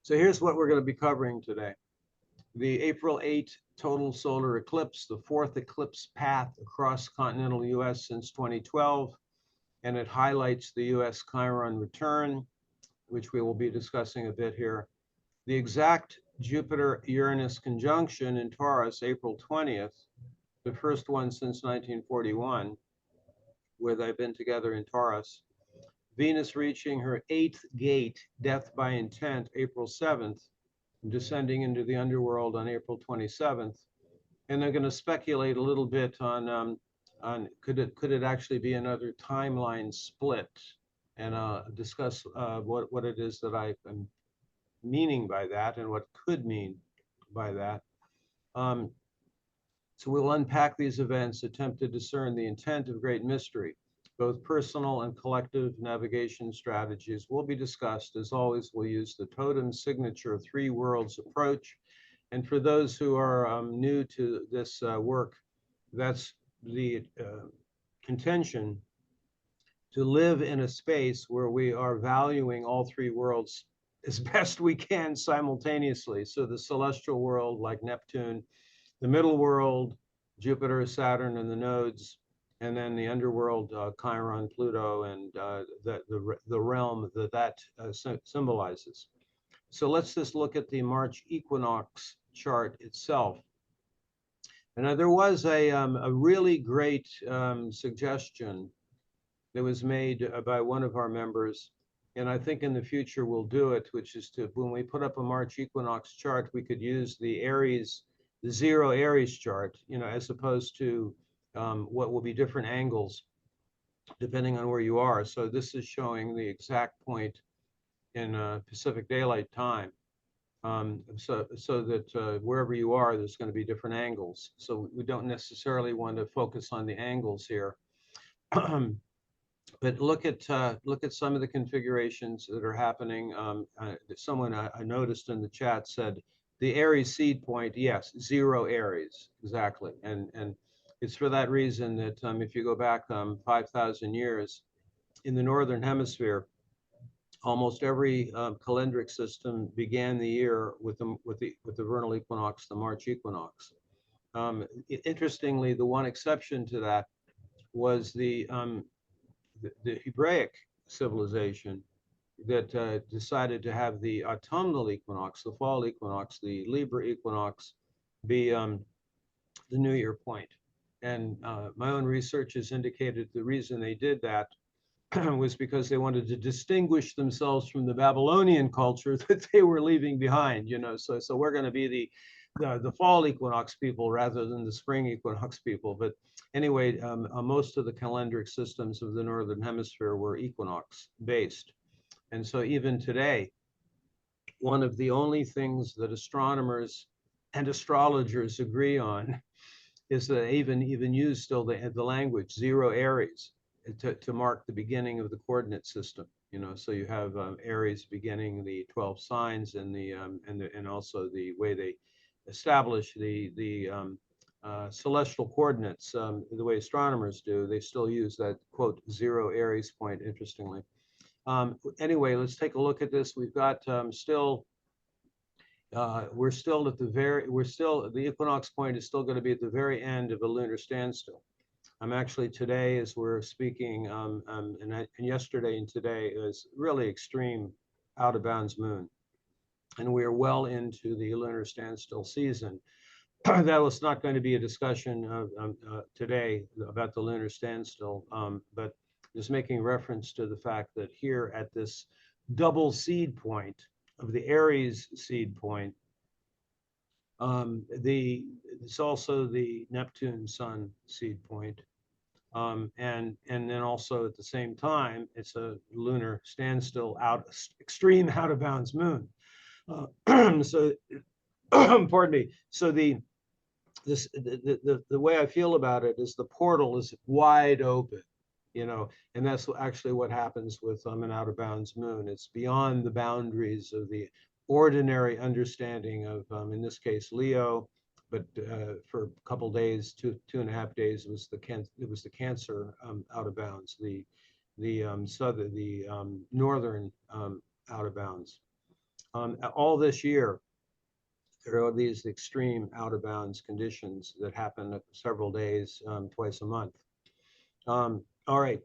So here's what we're going to be covering today. The April 8 total solar eclipse, the fourth eclipse path across continental US since 2012, and it highlights the US Chiron return, which we will be discussing a bit here. The exact Jupiter-Uranus conjunction in Taurus, April 20th, the first one since 1941, where they've been together in Taurus. Venus reaching her 8th gate, death by intent, April 7th, descending into the underworld on April 27th. And they're going to speculate a little bit on could it actually be another timeline split, and discuss what it is that I am meaning by that and what could mean by that. So we'll unpack these events, attempt to discern the intent of great mystery. Both personal and collective navigation strategies will be discussed. As always, we'll use the TOTAMS signature 3 worlds approach. And for those who are new to this work, that's the contention to live in a space where we are valuing all 3 worlds as best we can simultaneously. So the celestial world, like Neptune, the middle world, Jupiter, Saturn, and the nodes, and then the underworld, Chiron, Pluto, and the realm that symbolizes. So let's just look at the March equinox chart itself. And there was a really great suggestion that was made by one of our members, and I think in the future we'll do it, which is to, when we put up a March equinox chart, we could use the Aries, the 0 Aries chart, as opposed to what will be different angles depending on where you are. So this is showing the exact point in Pacific Daylight Time. So that wherever you are, there's going to be different angles. So we don't necessarily want to focus on the angles here. But look at some of the configurations that are happening. Someone I noticed in the chat said the Aries seed point. Yes, 0 Aries, exactly. And it's for that reason that if you go back 5,000 years in the northern hemisphere, almost every calendric system began the year with the vernal equinox, the March equinox. Interestingly, the one exception to that was the Hebraic civilization that decided to have the autumnal equinox, the fall equinox, the Libra equinox, be the New Year point. And my own research has indicated the reason they did that was because they wanted to distinguish themselves from the Babylonian culture that they were leaving behind. So we're going to be the fall equinox people rather than the spring equinox people. But anyway, most of the calendric systems of the northern hemisphere were equinox based. And so even today, one of the only things that astronomers and astrologers agree on is that they even use still the language 0 Aries to mark the beginning of the coordinate system. So you have Aries beginning the 12 signs, and and also the way they establish the celestial coordinates, the way astronomers do. They still use that quote 0 Aries point, interestingly. Anyway, let's take a look at this. We've got we're still at the equinox point is still going to be at the very end of a lunar standstill. Actually today, as we're speaking, and yesterday and today, is really extreme out of bounds moon. And we are well into the lunar standstill season. That was not going to be a discussion today about the lunar standstill, but just making reference to the fact that here at this double seed point of the Aries seed point, it's also the Neptune Sun seed point. And then also at the same time, it's a lunar standstill extreme out of bounds moon. So, pardon me. So the way I feel about it is the portal is wide open, and that's actually what happens with an out of bounds moon. It's beyond the boundaries of the ordinary understanding of, in this case, Leo. But for a couple of days, two and a half days, it was the Cancer out of bounds, the northern out of bounds. All this year, there are these extreme out of bounds conditions that happen several days, twice a month. All right,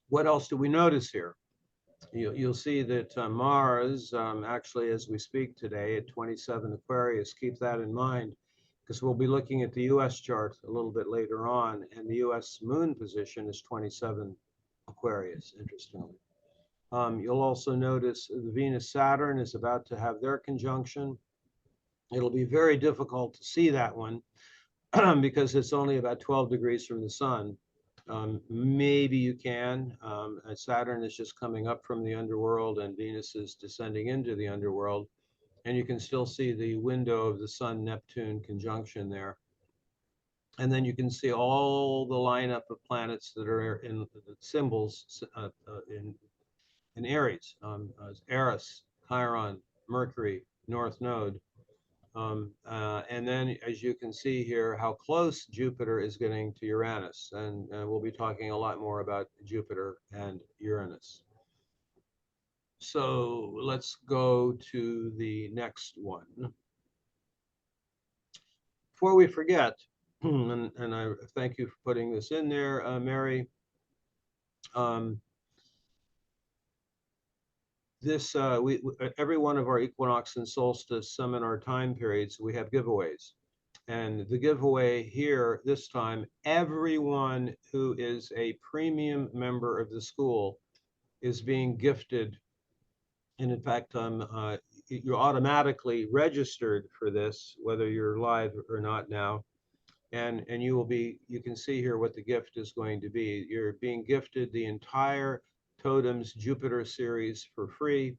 what else do we notice here? You'll see that Mars, actually, as we speak today at 27 Aquarius, keep that in mind, because we'll be looking at the US chart a little bit later on, and the US moon position is 27 Aquarius, interestingly. You'll also notice the Venus-Saturn is about to have their conjunction. It'll be very difficult to see that one because it's only about 12 degrees from the sun. Maybe you can. Saturn is just coming up from the underworld and Venus is descending into the underworld. And you can still see the window of the Sun-Neptune conjunction there. And then you can see all the lineup of planets that are in the symbols in Aries, Eris, Chiron, Mercury, North Node. And then, as you can see here, how close Jupiter is getting to Uranus. And we'll be talking a lot more about Jupiter and Uranus. So let's go to the next one. Before we forget, and I thank you for putting this in there, Mary. Every one of our equinox and solstice seminar time periods, we have giveaways. And the giveaway here this time, everyone who is a premium member of the school is being gifted. And in fact, you're automatically registered for this, whether you're live or not now. And you can see here what the gift is going to be. You're being gifted the entire TOTAMS Jupiter series for free.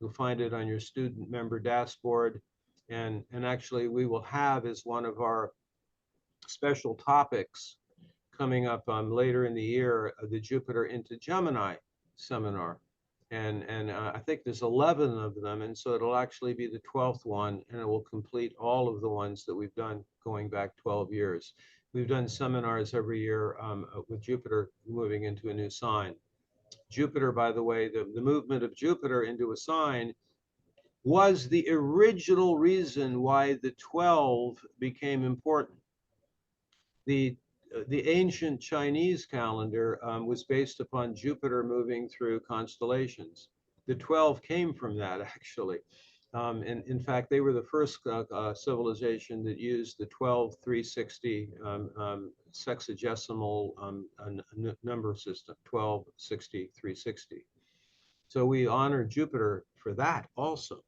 You'll find it on your student member dashboard. And actually, we will have as one of our special topics coming up later in the year, the Jupiter into Gemini seminar. And I think there's 11 of them. And so it'll actually be the 12th one, and it will complete all of the ones that we've done going back 12 years. We've done seminars every year with Jupiter moving into a new sign. Jupiter, by the way, the movement of Jupiter into a sign was the original reason why the 12 became important. The ancient Chinese calendar was based upon Jupiter moving through constellations. The 12 came from that, actually. In fact, they were the first civilization that used the 12-360 sexagesimal number system, 12-60-360. So we honor Jupiter for that also.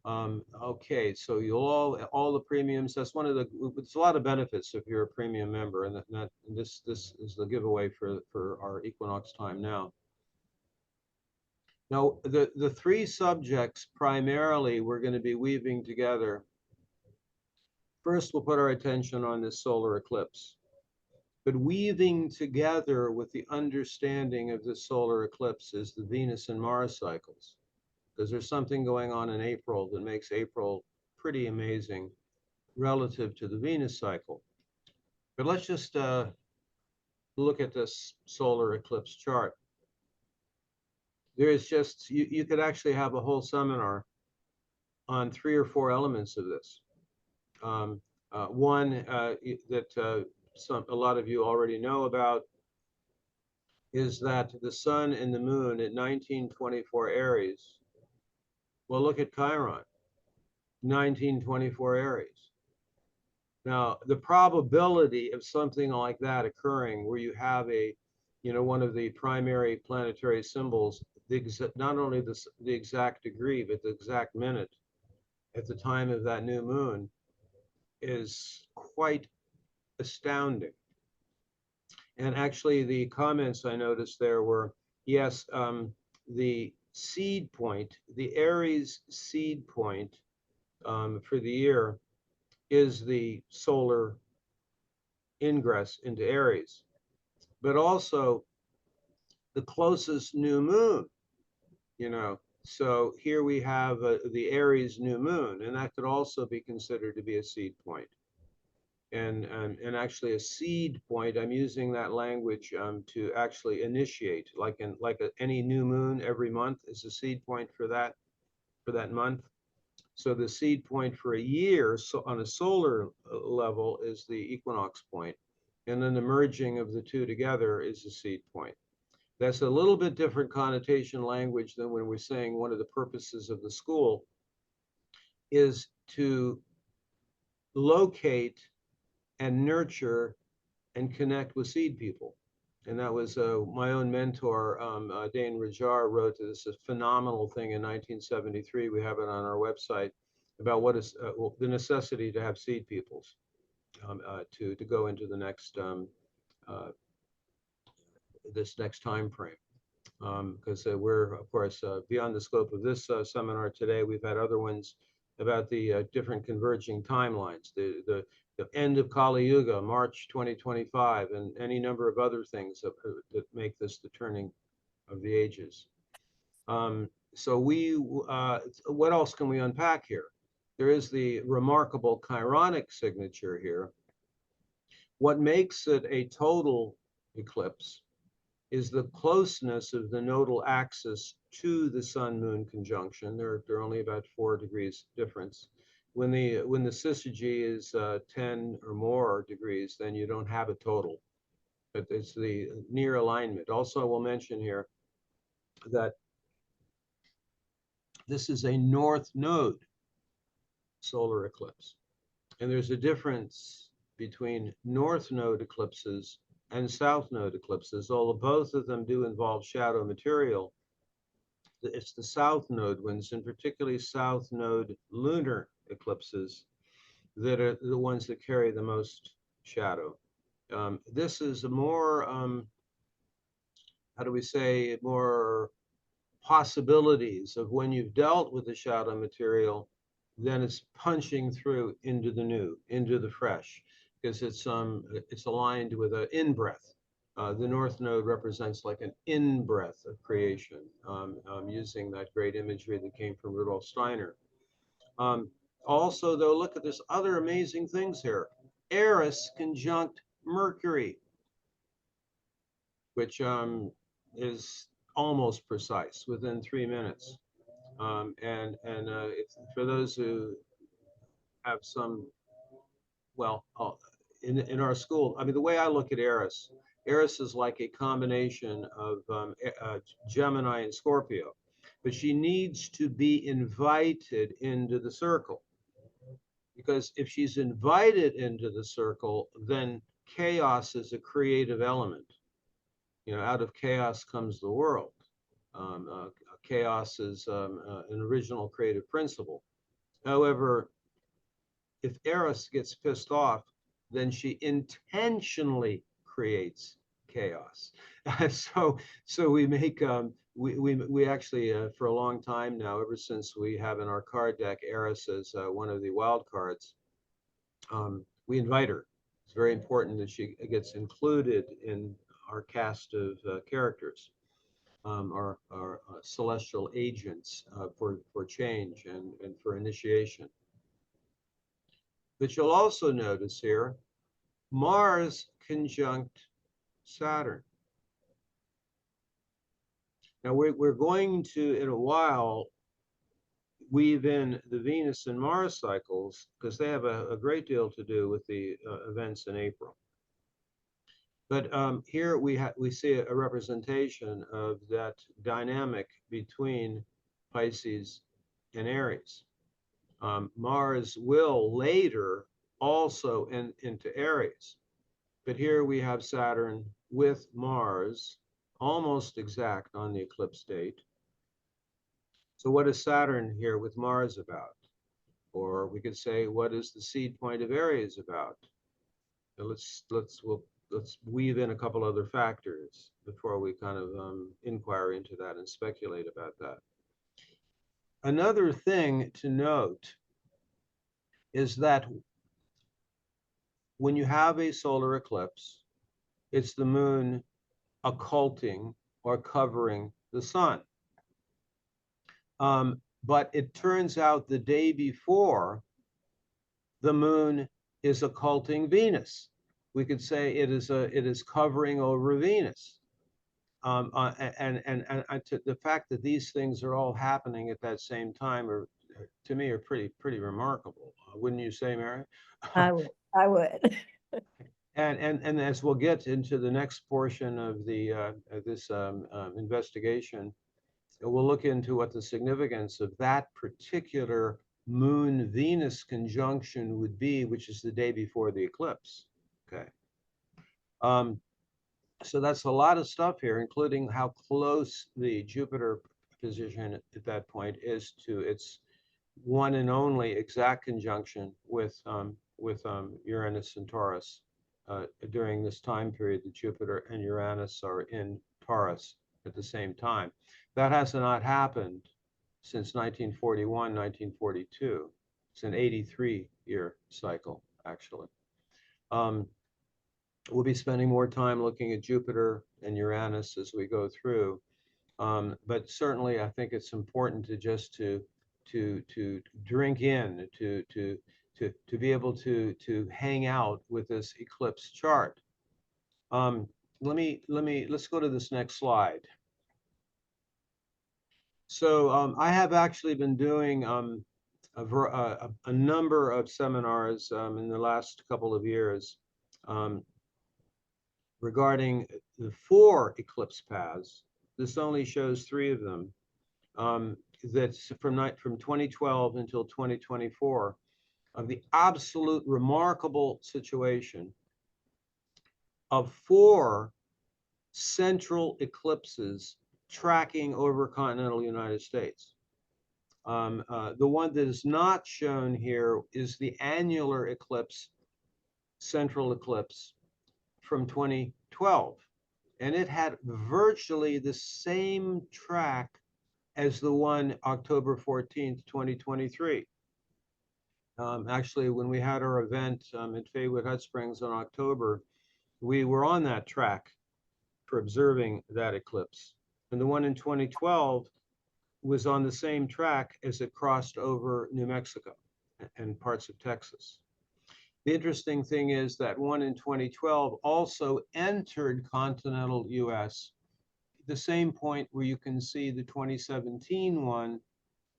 Okay, so you'll all the premiums. That's one of the. It's a lot of benefits if you're a premium member, and this is the giveaway for our Equinox time now. Now the three subjects primarily we're going to be weaving together. First, we'll put our attention on this solar eclipse, but weaving together with the understanding of this solar eclipse is the Venus and Mars cycles. Because there's something going on in April that makes April pretty amazing relative to the Venus cycle. But let's just look at this solar eclipse chart. There is just, you could actually have a whole seminar on 3 or 4 elements of this. One that a lot of you already know about is that the sun and the moon at 1924 Aries. Well, look at Chiron, 1924 Aries. Now, the probability of something like that occurring where you have one of the primary planetary symbols, not only the exact degree, but the exact minute at the time of that new moon is quite astounding. And actually, the comments I noticed there were, yes, the seed point, the Aries seed point for the year is the solar ingress into Aries, but also the closest new moon, So here we have the Aries new moon, and that could also be considered to be a seed point. And actually a seed point, I'm using that language to actually initiate, any new moon every month is a seed point for that. for that month. So the seed point for a year, so on a solar level, is the equinox point. And then the merging of the two together is the seed point. That's a little bit different connotation language than when we're saying one of the purposes of the school is to locate and nurture and connect with seed people. And that was my own mentor, Dane Rajar, wrote this a phenomenal thing in 1973. We have it on our website about what is the necessity to have seed peoples to go into the next this next time frame. Because we're, of course, beyond the scope of this seminar today. We've had other ones about the different converging timelines, the end of Kali Yuga, March 2025, and any number of other things that make this the turning of the ages. So what else can we unpack here? There is the remarkable Chironic signature here. What makes it a total eclipse is the closeness of the nodal axis to the Sun-Moon conjunction. They're only about 4 degrees difference. When the syzygy is 10 or more degrees, then you don't have a total, but it's the near alignment. Also, we'll mention here that this is a north node solar eclipse, and there's a difference between north node eclipses and south node eclipses. Although both of them do involve shadow material, it's the south node ones, and particularly south node lunar eclipses, that are the ones that carry the most shadow. This is a more, how do we say, more possibilities of when you've dealt with the shadow material, then it's punching through into the new, into the fresh, because it's aligned with an in-breath. The north node represents like an in-breath of creation, using that great imagery that came from Rudolf Steiner. Also, though, look at this other amazing things here. Eris conjunct Mercury, which is almost precise, within 3 minutes. For those who have some, well, in our school, I mean, the way I look at Eris is like a combination of Gemini and Scorpio, but she needs to be invited into the circle. Because if she's invited into the circle, then chaos is a creative element. You know, out of chaos comes the world. Chaos is an original creative principle. However, if Eris gets pissed off, then she intentionally creates chaos. So we make we actually for a long time now, ever since we have in our card deck Eris as one of the wild cards, we invite her. It's very important that she gets included in our cast of characters, our celestial agents for change and for initiation. But you'll also notice here, Mars conjunct Saturn. Now we're going to, in a while, weave in the Venus and Mars cycles, because they have a great deal to do with the events in April. But here we see a representation of that dynamic between Pisces and Aries. Mars will later also into Aries. But here we have Saturn with Mars, almost exact on the eclipse date. So what is Saturn here with Mars about? Or we could say, what is the seed point of Aries about? Now let's weave in a couple other factors before we kind of inquire into that and speculate about that. Another thing to note is that when you have a solar eclipse, it's the moon occulting or covering the sun. But it turns out the day before, the moon is occulting Venus. We could say it is covering over Venus. The fact that these things are all happening at that same time are, to me, are pretty remarkable. Wouldn't you say, Mary? I would. And as we'll get into the next portion of this investigation, we'll look into what the significance of that particular Moon-Venus conjunction would be, which is the day before the eclipse. Okay. So that's a lot of stuff here, including how close the Jupiter position at that point is to its one and only exact conjunction with Uranus and Taurus during this time period that Jupiter and Uranus are in Taurus at the same time. That has not happened since 1941, 1942. It's an 83-year cycle, actually. We'll be spending more time looking at Jupiter and Uranus as we go through. But certainly, I think it's important to just to drink in, to be able to hang out with this eclipse chart. Let's go to this next slide. So I have actually been doing a number of seminars in the last couple of years regarding the 4 eclipse paths. This only shows 3 of them. That's from 2012 until 2024 of the absolute remarkable situation of 4 central eclipses tracking over continental United States. The one that is not shown here is the annular eclipse, central eclipse from 2012. And it had virtually the same track as the one October 14th, 2023. Actually, when we had our event at Faywood Hot Springs in October, we were on that track for observing that eclipse. And the one in 2012 was on the same track as it crossed over New Mexico and parts of Texas. The interesting thing is that one in 2012 also entered continental US, the same point where you can see the 2017 one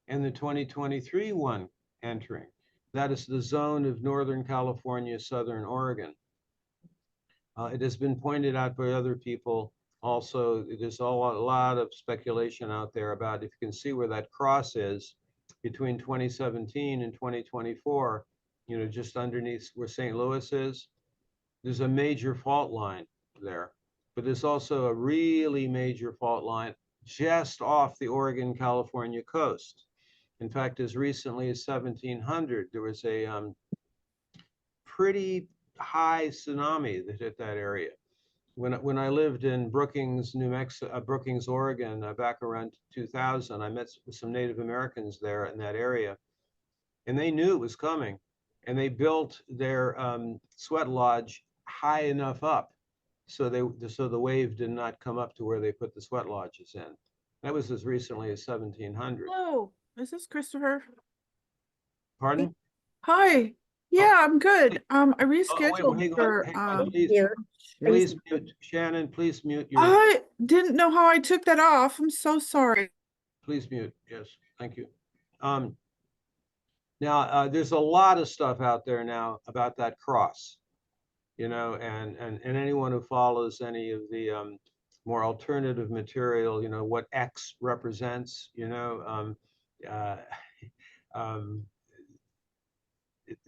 and the 2023 one entering. That is the zone of Northern California, Southern Oregon. It has been pointed out by other people. Also, there's a lot of speculation out there about if you can see where that cross is between 2017 and 2024, you know, just underneath where St. Louis is, there's a major fault line there. But there's also a really major fault line just off the Oregon-California coast. In fact, as recently as 1700, there was a pretty high tsunami that hit that area. When I lived in Brookings, New Mexico, Brookings, Oregon, back around 2000, I met some Native Americans there in that area, and they knew it was coming, and they built their sweat lodge high enough up so the wave did not come up to where they put the sweat lodges in. That was as recently as 1700. Hello, is this Christopher? Pardon? Hi. Yeah, I'm good. I rescheduled hang for on, please mute. Shannon, please mute your. I didn't know how I took that off. I'm so sorry. Please mute. Yes, thank you. Now there's a lot of stuff out there now about that cross, you know, and anyone who follows any of the more alternative material, you know, what X represents, you know,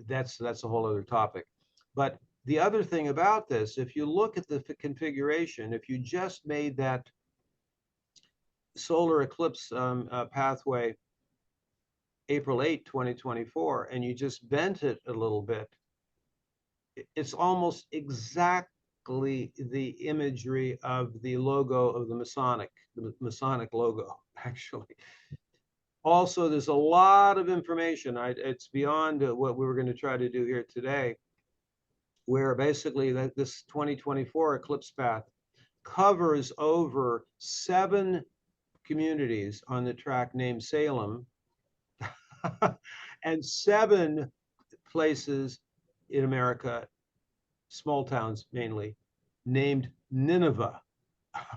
that's a whole other topic. But the other thing about this, if you look at the configuration, if you just made that solar eclipse pathway April 8, 2024, and you just bent it a little bit, it's almost exactly the imagery of the logo of the Masonic logo, actually. Also, there's a lot of information. It's beyond what we were going to try to do here today, where basically this 2024 eclipse path covers over 7 communities on the track named Salem and 7 places in America, small towns mainly, named Nineveh.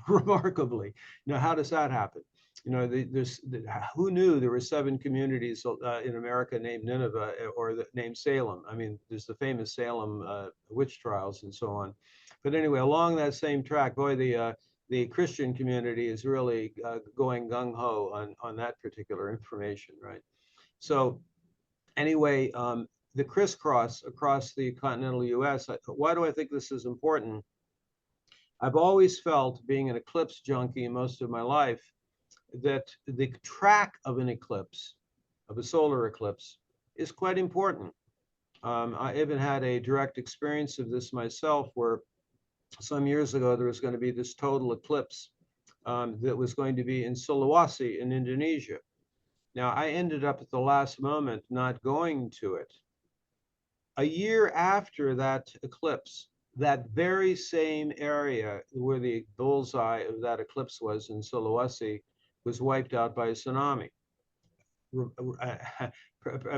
remarkably. How does that happen? Who knew there were 7 communities in America named Nineveh or named Salem? I mean, there's the famous Salem witch trials and so on. But anyway, along that same track, boy, the Christian community is really going gung-ho on that particular information, right? So anyway, the crisscross across the continental US, why do I think this is important? I've always felt, being an eclipse junkie most of my life, that the track of an eclipse, of a solar eclipse, is quite important. I even had a direct experience of this myself, where some years ago there was going to be this total eclipse that was going to be in Sulawesi in Indonesia. Now, I ended up at the last moment not going to it. A year after that eclipse, that very same area where the bullseye of that eclipse was in Sulawesi was wiped out by a tsunami.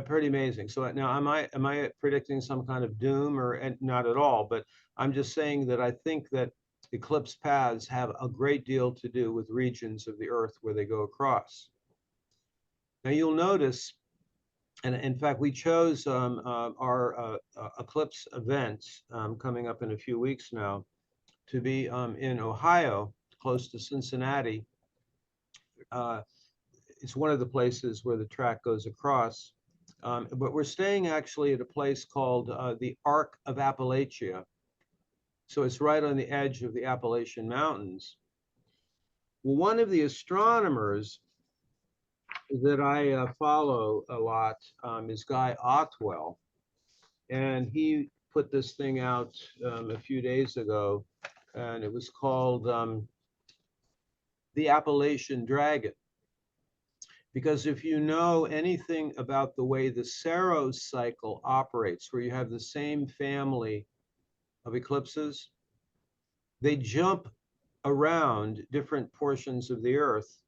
Pretty amazing. So now, am I predicting some kind of doom, or not at all? But I'm just saying that I think that eclipse paths have a great deal to do with regions of the Earth where they go across. Now you'll notice, and in fact, we chose our eclipse events coming up in a few weeks now to be in Ohio, close to Cincinnati. It's one of the places where the track goes across. But we're staying actually at a place called the Arc of Appalachia. So it's right on the edge of the Appalachian Mountains. Well, one of the astronomers that I follow a lot is Guy Otwell. And he put this thing out a few days ago, and it was called The Appalachian Dragon. Because if you know anything about the way the Saros cycle operates, where you have the same family of eclipses, they jump around different portions of the Earth,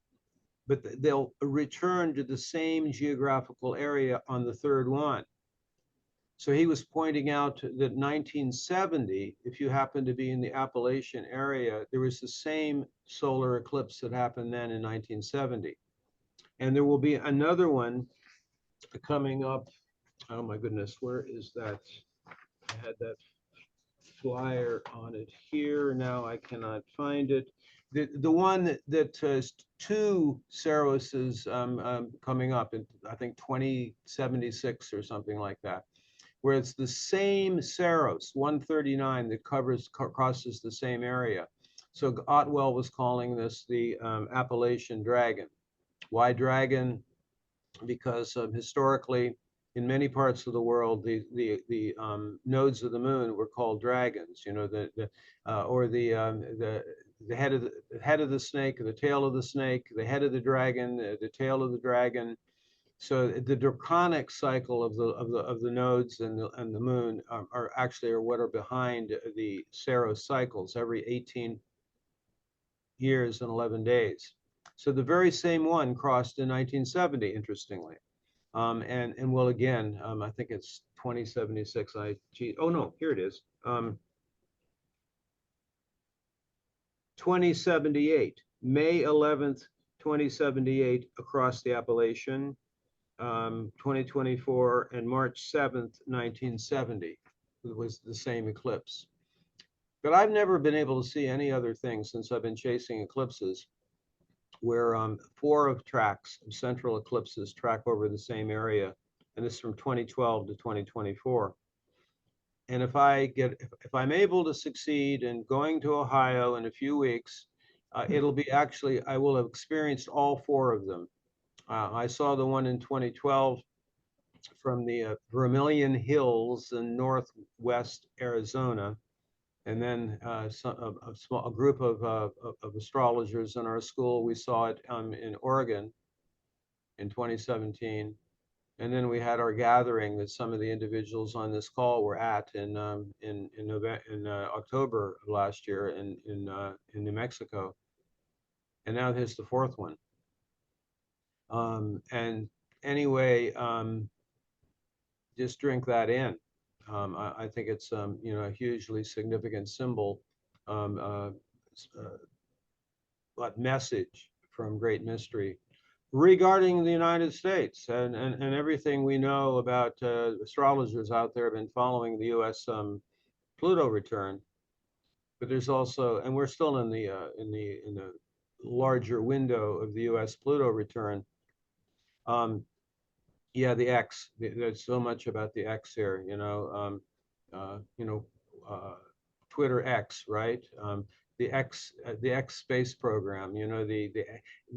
but they'll return to the same geographical area on the third one. So he was pointing out that 1970, if you happen to be in the Appalachian area, there was the same solar eclipse that happened then in 1970. And there will be another one coming up. Oh my goodness, where is that? I had that flyer on it here. Now I cannot find it. The one that has 2 Saroses coming up in, I think, 2076 or something like that, where it's the same Saros, 139, that crosses the same area. So Otwell was calling this the Appalachian Dragon. Why dragon? Because historically, in many parts of the world, the nodes of the moon were called dragons. You know, the head of the snake, the tail of the snake, the head of the dragon, the tail of the dragon. So the draconic cycle of the nodes and the moon are actually what are behind the Saros cycles every 18 years and 11 days. So the very same one crossed in 1970, interestingly. And well, again, I think it's 2076. Oh no, here it is. 2078, May 11th, 2078, across the Appalachian. 2024, and March 7th, 1970, it was the same eclipse. But I've never been able to see any other thing since I've been chasing eclipses where 4 tracks of central eclipses track over the same area, and this is from 2012 to 2024. And if I'm able to succeed in going to Ohio in a few weeks, it'll be actually, I will have experienced all 4 of them. I saw the one in 2012 from the Vermilion Hills in northwest Arizona. And then a group of astrologers in our school, we saw it in Oregon in 2017. And then we had our gathering that some of the individuals on this call were at in October of last year in New Mexico. And now here's the 4th one. And anyway, just drink that in. I think it's you know, a hugely significant symbol message from Great Mystery regarding the United States and everything we know about astrologers out there have been following the U.S. Pluto return. But there's also, and we're still in the larger window of the U.S. Pluto return. Yeah, the X. There's so much about the X here. Twitter X, right? The X space program. The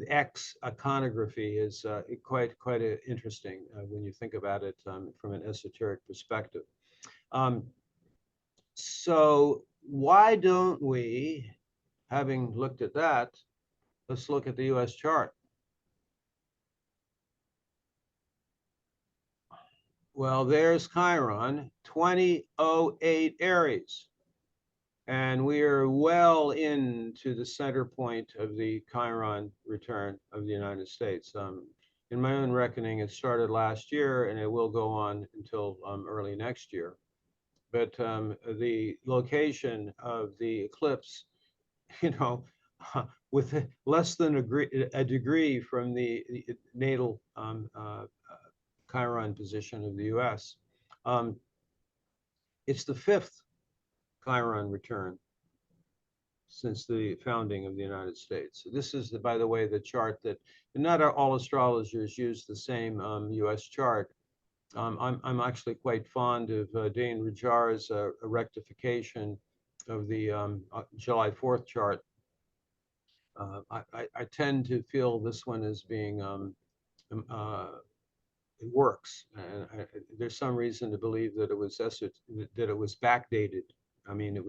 X iconography is quite interesting when you think about it from an esoteric perspective. So why don't we, having looked at that, let's look at the U.S. chart. Well, there's Chiron, 2008 Aries. And we are well into the center point of the Chiron return of the United States. In my own reckoning, it started last year and it will go on until early next year. But the location of the eclipse, with less than a degree from the natal Chiron position of the U.S. It's the 5th Chiron return since the founding of the United States. So this is, by the way, the chart that not all astrologers use the same U.S. chart. I'm actually quite fond of Dane Rajar's rectification of the July 4th chart. I tend to feel this one as being it works, and there's some reason to believe that it was backdated. I mean,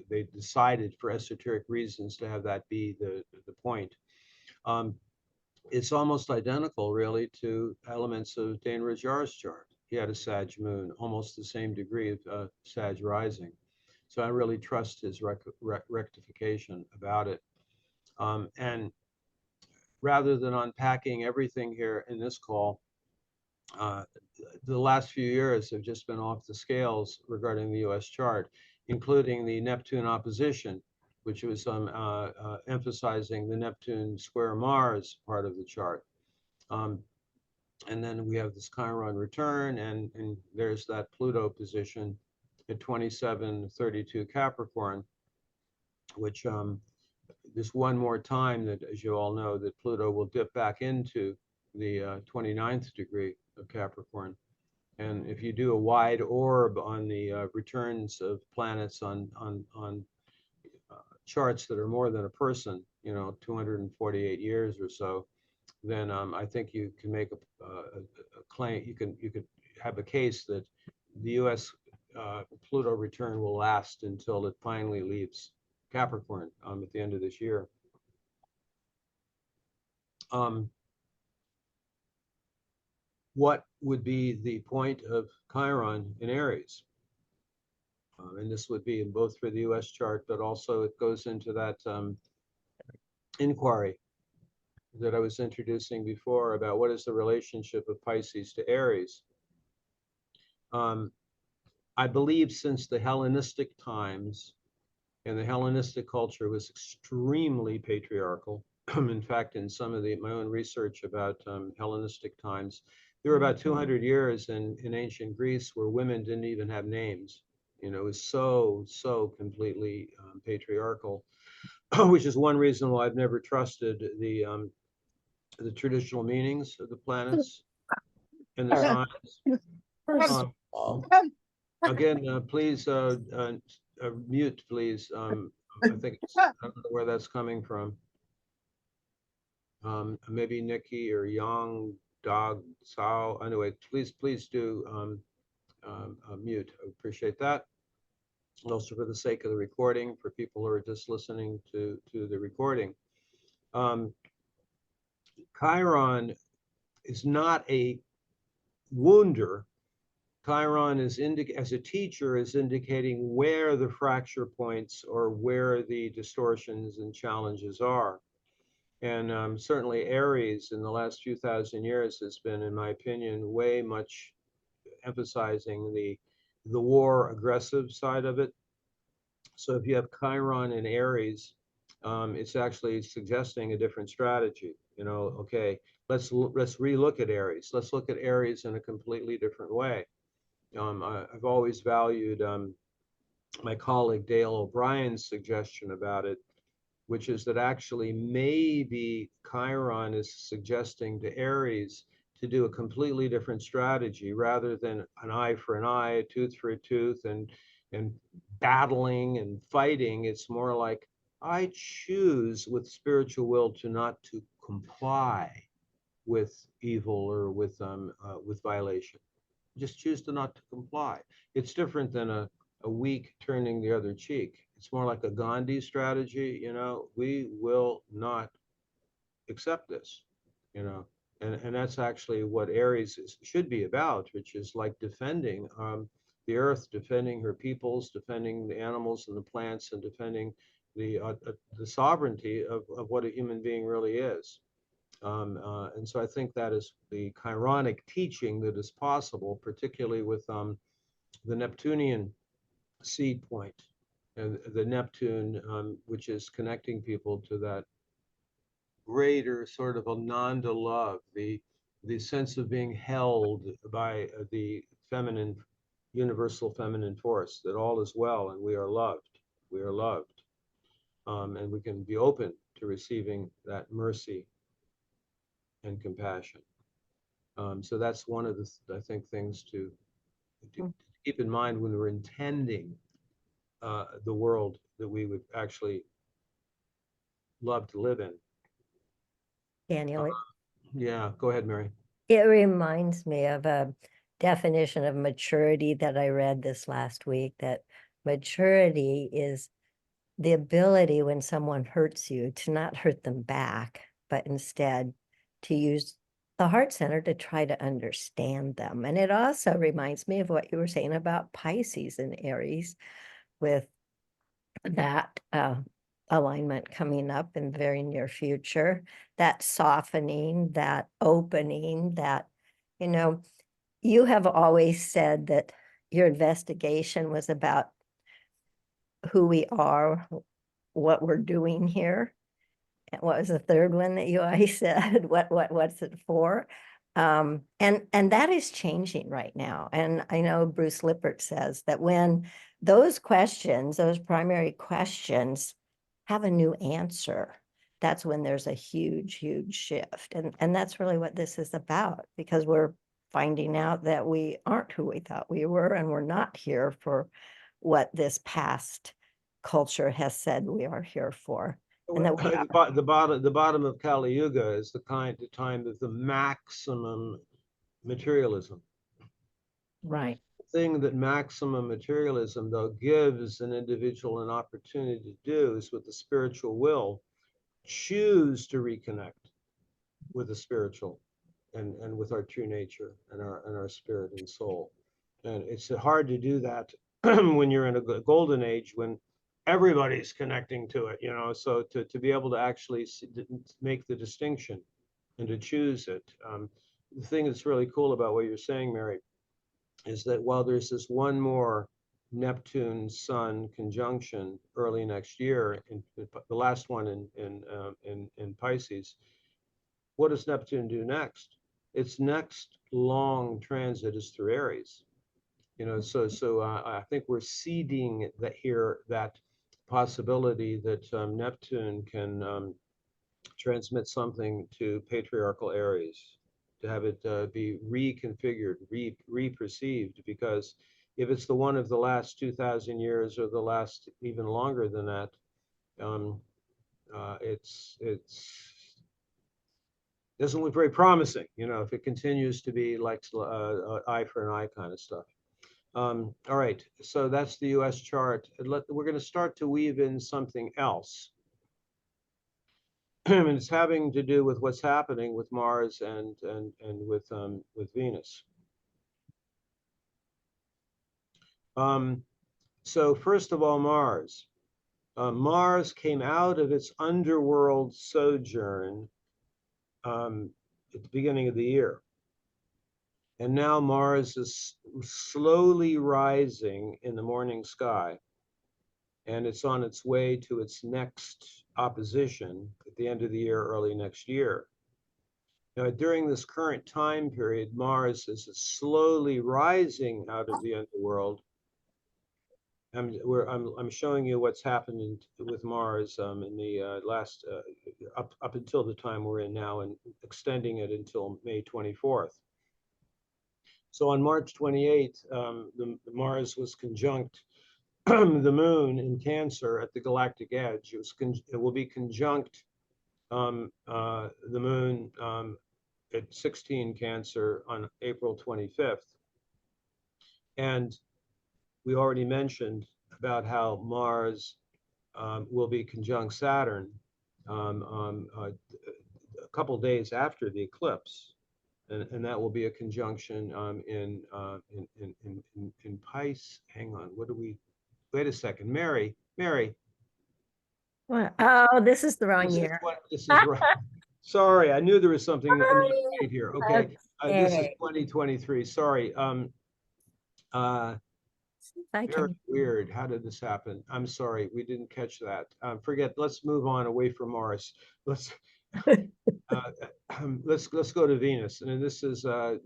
they decided for esoteric reasons to have that be the point. It's almost identical, really, to elements of Dane Rajar's chart. He had a Sag moon, almost the same degree of Sag rising. So I really trust his rectification about it. And rather than unpacking everything here in this call, the last few years have just been off the scales regarding the U.S. chart, including the Neptune opposition, which was emphasizing the Neptune square Mars part of the chart. And then we have this Chiron return, and there's that Pluto position at 2732 Capricorn, which there's one more time that, as you all know, that Pluto will dip back into the 29th degree of Capricorn. And if you do a wide orb on the returns of planets on charts that are more than a person, 248 years or so, then I think you can make a claim. You could have a case that the U.S. Pluto return will last until it finally leaves Capricorn at the end of this year. What would be the point of Chiron in Aries? And this would be in both for the U.S. chart, but also it goes into that inquiry that I was introducing before about what is the relationship of Pisces to Aries. I believe since the Hellenistic times, and the Hellenistic culture was extremely patriarchal. In fact, in some of my own research about Hellenistic times, there were about 200 years in ancient Greece where women didn't even have names. It was so completely patriarchal, which is one reason why I've never trusted the traditional meanings of the planets and the signs. First of all, Again, please mute, please. I think I don't know where that's coming from. Maybe Nikki or Yang Dog Sao. Anyway, please do mute. I appreciate that. And also for the sake of the recording, for people who are just listening to the recording. Chiron is not a wounder. Chiron is as a teacher is indicating where the fracture points or where the distortions and challenges are. And certainly Aries in the last few thousand years has been, in my opinion, way much emphasizing the war aggressive side of it. So if you have Chiron in Aries, it's actually suggesting a different strategy. Okay, let's relook at Aries. Let's look at Aries in a completely different way. I've always valued my colleague Dale O'Brien's suggestion about it, which is that actually maybe Chiron is suggesting to Aries to do a completely different strategy rather than an eye for an eye, a tooth for a tooth, and battling and fighting. It's more like, I choose with spiritual will to not to comply with evil or with violation. Just choose to not to comply. It's different than a weak turning the other cheek. It's more like a Gandhi strategy. We will not accept this, and that's actually what Aries should be about, which is like defending the earth, defending her peoples, defending the animals and the plants, and defending the sovereignty of what a human being really is. And so I think that is the Chironic teaching that is possible, particularly with the Neptunian seed point, and the Neptune, which is connecting people to that greater sort of Ananda love, the sense of being held by the feminine, universal feminine force, that all is well and we are loved. We are loved. And we can be open to receiving that mercy and compassion. So that's one of the, I think, things to keep in mind when we're intending the world that we would actually love to live in. Daniel, Yeah, go ahead, Mary. it reminds me of a definition of maturity that I read this last week, that maturity is the ability when someone hurts you to not hurt them back, but instead to use the heart center to try to understand them. And it also reminds me of what you were saying about Pisces and Aries, with that alignment coming up in the very near future, that softening, that opening, that, you have always said that your investigation was about who we are, what we're doing here. And what was the third one that you always said? What's it for? And that is changing right now. And I know Bruce Lippert says that when those questions, those primary questions, have a new answer, that's when there's a huge, huge shift. And that's really what this is about, because we're finding out that we aren't who we thought we were, and we're not here for what this past culture has said we are here for. And that we are. The bottom of Kali Yuga is the time of the maximum materialism. Right. The thing that maximum materialism, though, gives an individual an opportunity to do is, with the spiritual will, choose to reconnect with the spiritual and with our true nature and our spirit and soul. And it's hard to do that when you're in a golden age, when everybody's connecting to it, so to be able to actually make the distinction and to choose it. The thing that's really cool about what you're saying, Mary, is that while there's this one more Neptune Sun conjunction early next year, in the last one in Pisces, what does Neptune do next? Its next long transit is through Aries. So I think we're seeding that possibility that Neptune can transmit something to patriarchal Aries, to have it be reconfigured, re-perceived, because if it's the one of the last 2,000 years or the last even longer than that, it's doesn't look very promising, if it continues to be like eye for an eye kind of stuff. All right, so that's the US chart. We're going to start to weave in something else. And it's having to do with what's happening with Mars and with Venus. So first of all, Mars. Mars came out of its underworld sojourn at the beginning of the year. And now Mars is slowly rising in the morning sky. And it's on its way to its next opposition at the end of the year, early next year. Now, during this current time period, Mars is slowly rising out of the underworld. I'm showing you what's happened with Mars in the last up until the time we're in now, and extending it until May 24th. So on March 28th, the Mars was conjunct the Moon in Cancer at the galactic edge. It will be conjunct the Moon at 16 Cancer on April 25th. And we already mentioned about how Mars will be conjunct Saturn a couple days after the eclipse, and that will be a conjunction in Pisces. Hang on, what do we? Wait a second, Mary. What? Oh, this is the wrong year. This is right. Sorry, I knew there was something not right here. Okay, this is 2023. Sorry. Very weird. How did this happen? I'm sorry, we didn't catch that. Forget. Let's move on away from Mars. Let's let's go to Venus. And this is the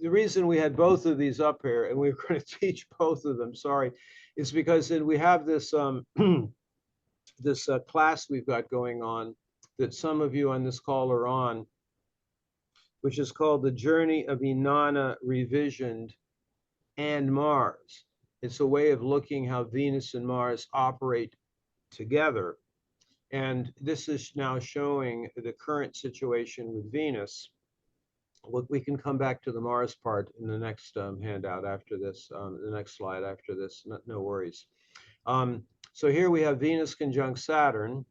reason we had both of these up here, and we were going to teach both of them. Sorry, is because then we have this this class we've got going on that some of you on this call are on, which is called The Journey of Inanna Revisioned and Mars. It's a way of looking how Venus and Mars operate together. And this is now showing the current situation with Venus. We can come back to the Mars part in the next handout after this, the next slide after this, no worries. So here we have Venus conjunct Saturn,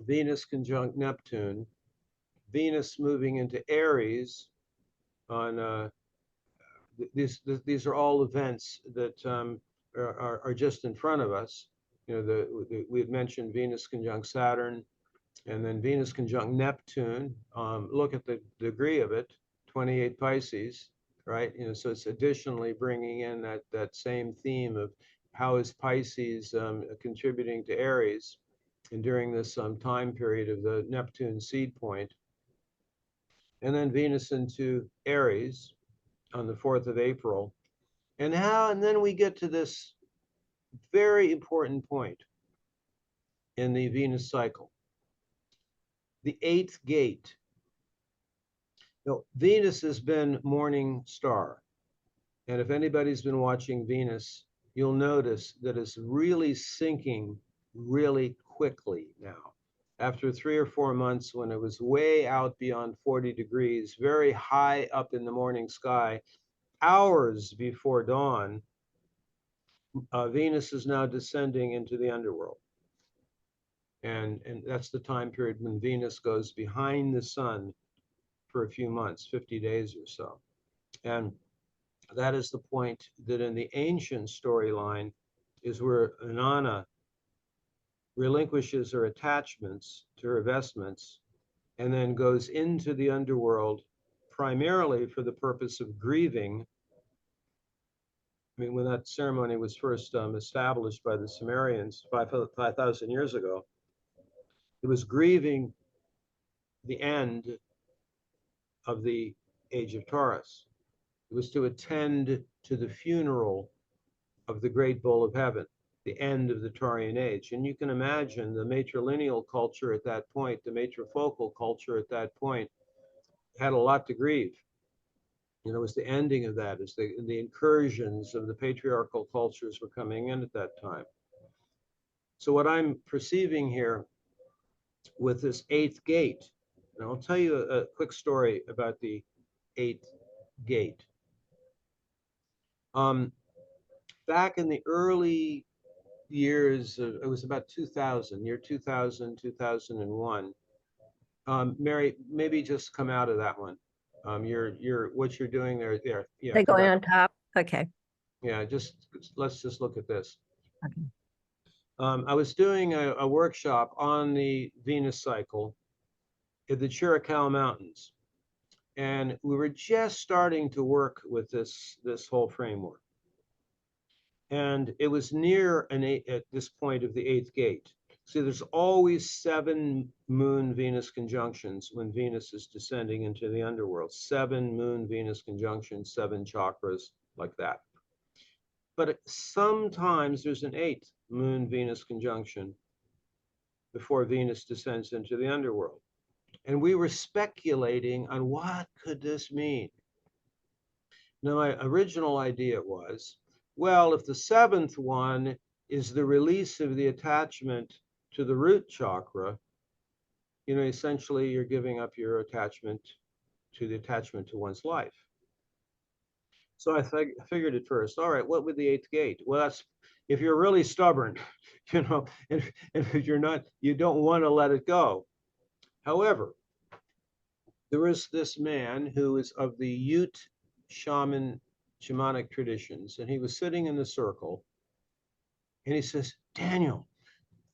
Venus conjunct Neptune, Venus moving into Aries on these are all events that are just in front of us. You know, we had mentioned Venus conjunct Saturn, and then Venus conjunct Neptune. Look at the degree of it, 28 Pisces, right? You know, so it's additionally bringing in that same theme of how is Pisces contributing to Aries, and during this time period of the Neptune seed point. And then Venus into Aries on the 4th of April. And then we get to this very important point in the Venus cycle, the 8th gate. Now, Venus has been morning star. And if anybody's been watching Venus, you'll notice that it's really sinking really quickly now. After 3 or 4 months, when it was way out beyond 40 degrees, very high up in the morning sky, hours before dawn, Venus is now descending into the underworld. And that's the time period when Venus goes behind the sun for a few months, 50 days or so. And that is the point that in the ancient storyline is where Inanna relinquishes her attachments to her vestments and then goes into the underworld primarily for the purpose of grieving. I mean, when that ceremony was first established by the Sumerians 5,000 years ago, it was grieving the end of the age of Taurus. It was to attend to the funeral of the great bull of heaven, the end of the Taurian age. And you can imagine the matrilineal culture at that point, the matrifocal culture at that point, had a lot to grieve. You know, it was the ending of that, as the incursions of the patriarchal cultures were coming in at that time. So what I'm perceiving here with this 8th gate, and I'll tell you a quick story about the 8th gate. Back in the early years, it was about 2000, year 2000, 2001. Mary, maybe just come out of that one. What you're doing there. Yeah. They're going on top. Okay. Yeah, let's just look at this. Okay. I was doing a workshop on the Venus cycle in the Chiron Mountains, and we were just starting to work with this whole framework. And it was near at this point of the 8th gate. See, there's always 7 Moon-Venus conjunctions when Venus is descending into the underworld. 7 Moon-Venus conjunctions, 7 chakras, like that. But sometimes there's an 8th Moon-Venus conjunction before Venus descends into the underworld. And we were speculating on what could this mean. Now, my original idea was, well, if the 7th one is the release of the attachment to the root chakra, essentially you're giving up your attachment to one's life. So I figured at first, all right, what would the 8th gate? Well, that's if you're really stubborn, and if you're not, you don't want to let it go. However, there is this man who is of the Ute shamanic traditions, and he was sitting in the circle, and he says, Daniel,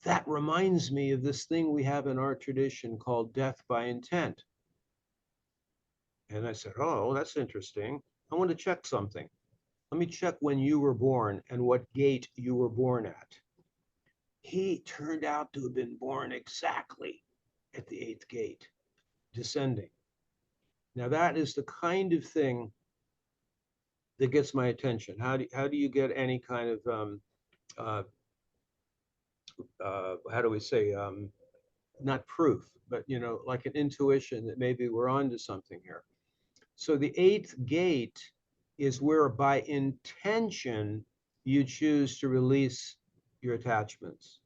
that reminds me of this thing we have in our tradition called death by intent. And I said, oh, that's interesting. I want to check something. Let me check when you were born and what gate you were born at. He turned out to have been born exactly at the 8th gate, descending. Now that is the kind of thing that gets my attention. How do you get any kind of how do we say, not proof, but like an intuition that maybe we're onto something here. So the 8th gate is where by intention you choose to release your attachments.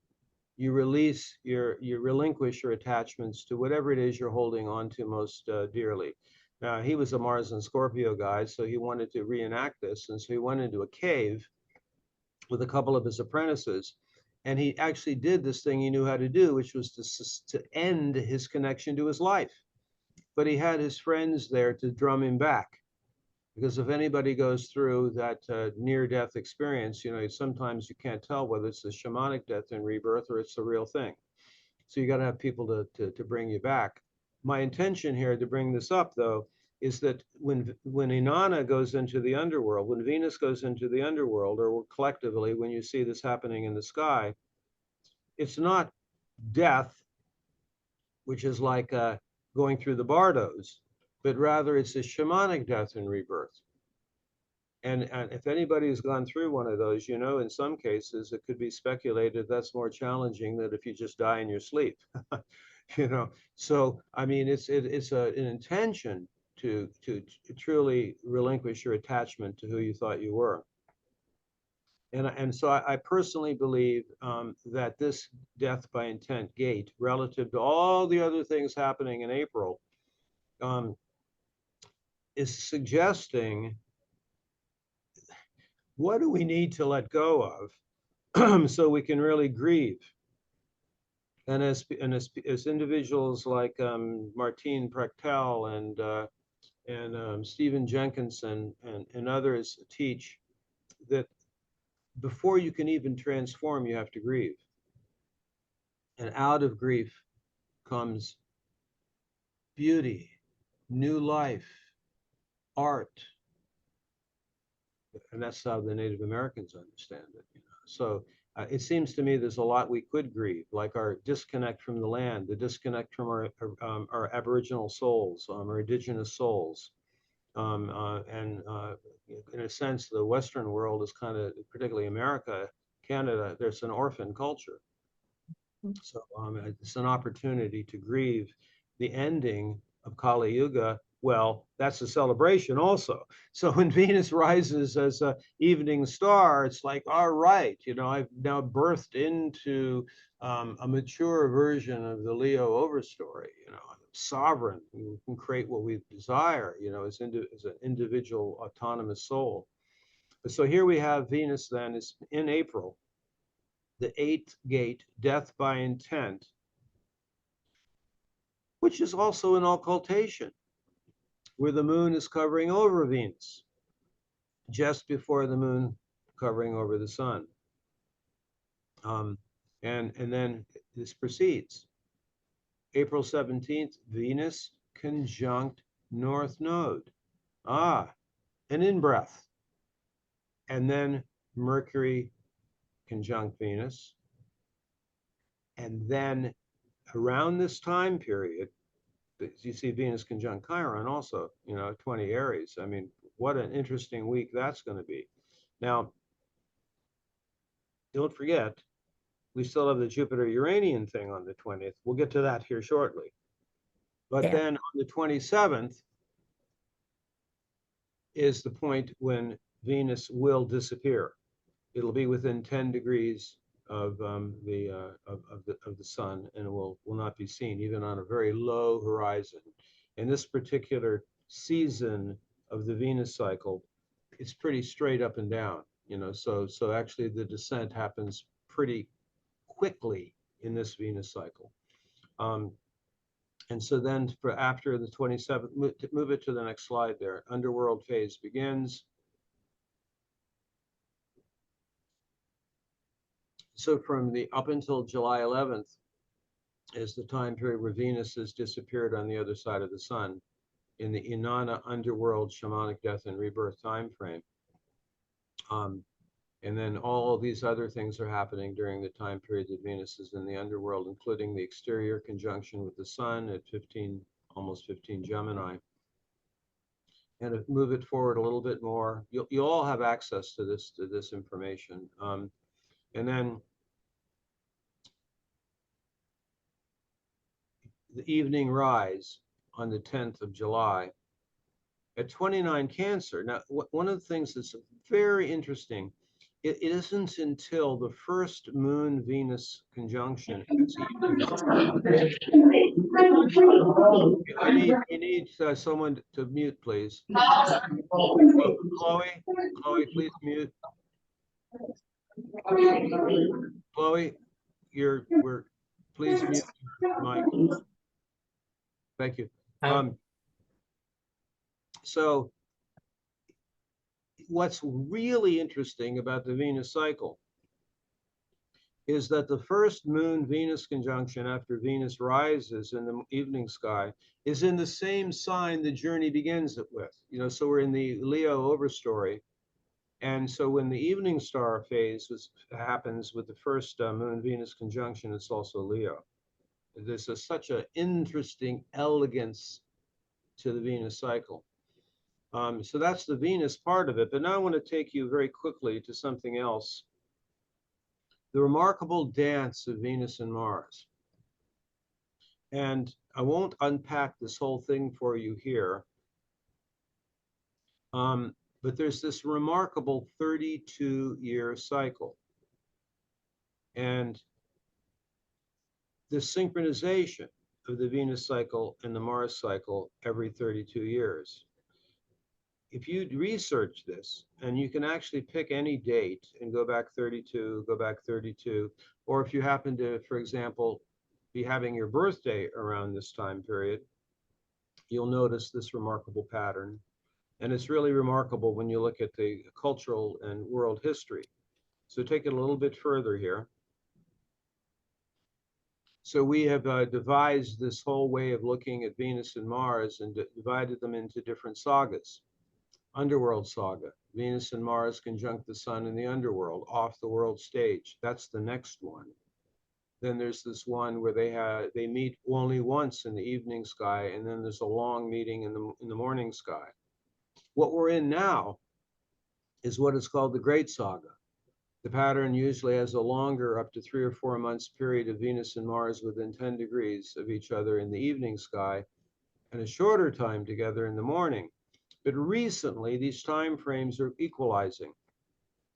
You relinquish your attachments to whatever it is you're holding on to most dearly. Now, he was a Mars and Scorpio guy, so he wanted to reenact this. And so he went into a cave with a couple of his apprentices. And he actually did this thing he knew how to do, which was to end his connection to his life. But he had his friends there to drum him back. Because if anybody goes through that near-death experience, sometimes you can't tell whether it's a shamanic death in rebirth or it's a real thing. So you got to have people to bring you back. My intention here to bring this up, though, is that when Inanna goes into the underworld, when Venus goes into the underworld, or collectively, when you see this happening in the sky, it's not death, which is like going through the bardos, but rather it's a shamanic death in rebirth. And if anybody has gone through one of those, in some cases, it could be speculated that's more challenging than if you just die in your sleep. So I mean, it's an intention to truly relinquish your attachment to who you thought you were. And so I personally believe that this death by intent gate, relative to all the other things happening in April, is suggesting, what do we need to let go of so we can really grieve? And as individuals like Martine Prechtel and Stephen Jenkinson and others teach, that before you can even transform, you have to grieve. And out of grief comes beauty, new life, art. And that's how the Native Americans understand it. So it seems to me there's a lot we could grieve, like our disconnect from the land, the disconnect from our Aboriginal souls, our indigenous souls. And in a sense, the Western world is kind of, particularly America, Canada, there's an orphan culture. So it's an opportunity to grieve the ending of Kali Yuga. Well, that's a celebration also. So when Venus rises as an evening star, it's like, all right, I've now birthed into a mature version of the Leo overstory, sovereign, who can create what we desire, as an individual autonomous soul. So here we have Venus then is in April, the 8th gate, death by intent, which is also an occultation, where the moon is covering over Venus, just before the moon covering over the sun. And then this proceeds. April 17th, Venus conjunct North Node. An in-breath. And then Mercury conjunct Venus. And then around this time period, you see Venus conjunct Chiron also, 20 Aries. I mean, what an interesting week that's going to be. Now, don't forget, we still have the Jupiter-Uranian thing on the 20th. We'll get to that here shortly. But Yeah. then on the 27th is the point when Venus will disappear. It'll be within 10 degrees of the sun, and it will not be seen even on a very low horizon. In this particular season of the Venus cycle, it's pretty straight up and down, so actually the descent happens pretty quickly in this Venus cycle. And so then for after the 27th, move it to the next slide there, underworld phase begins. So from the up until July 11th is the time period where Venus has disappeared on the other side of the sun in the Inanna underworld shamanic death and rebirth time frame. And then all of these other things are happening during the time period that Venus is in the underworld, including the exterior conjunction with the sun at 15, almost 15 Gemini. And to move it forward a little bit more, you'll all have access to this information. And then the evening rise on the 10th of July at 29 Cancer. Now, one of the things that's very interesting, it isn't until the first Moon-Venus conjunction. I need someone to mute, please. Chloe, please mute. Chloe, please mute your mic. Thank you. So what's really interesting about the Venus cycle is that the first Moon-Venus conjunction after Venus rises in the evening sky is in the same sign the journey begins it with. So we're in the Leo overstory. And so when the evening star phase happens with the first Moon-Venus conjunction, it's also Leo. There's such an interesting elegance to the Venus cycle. So that's the Venus part of it. But now I want to take you very quickly to something else. The remarkable dance of Venus and Mars. And I won't unpack this whole thing for you here. But there's this remarkable 32-year cycle. And the synchronization of the Venus cycle and the Mars cycle every 32 years. If you research this, and you can actually pick any date and go back 32, or if you happen to, for example, be having your birthday around this time period, you'll notice this remarkable pattern. And it's really remarkable when you look at the cultural and world history. So take it a little bit further here. So we have devised this whole way of looking at Venus and Mars and divided them into different sagas. Underworld saga, Venus and Mars conjunct the sun in the underworld, off the world stage. That's the next one. Then there's this one where they meet only once in the evening sky, and then there's a long meeting in the morning sky. What we're in now is what is called the Great Saga. The pattern usually has a longer, up to 3 or 4 months period of Venus and Mars within 10 degrees of each other in the evening sky, and a shorter time together in the morning. But recently, these time frames are equalizing,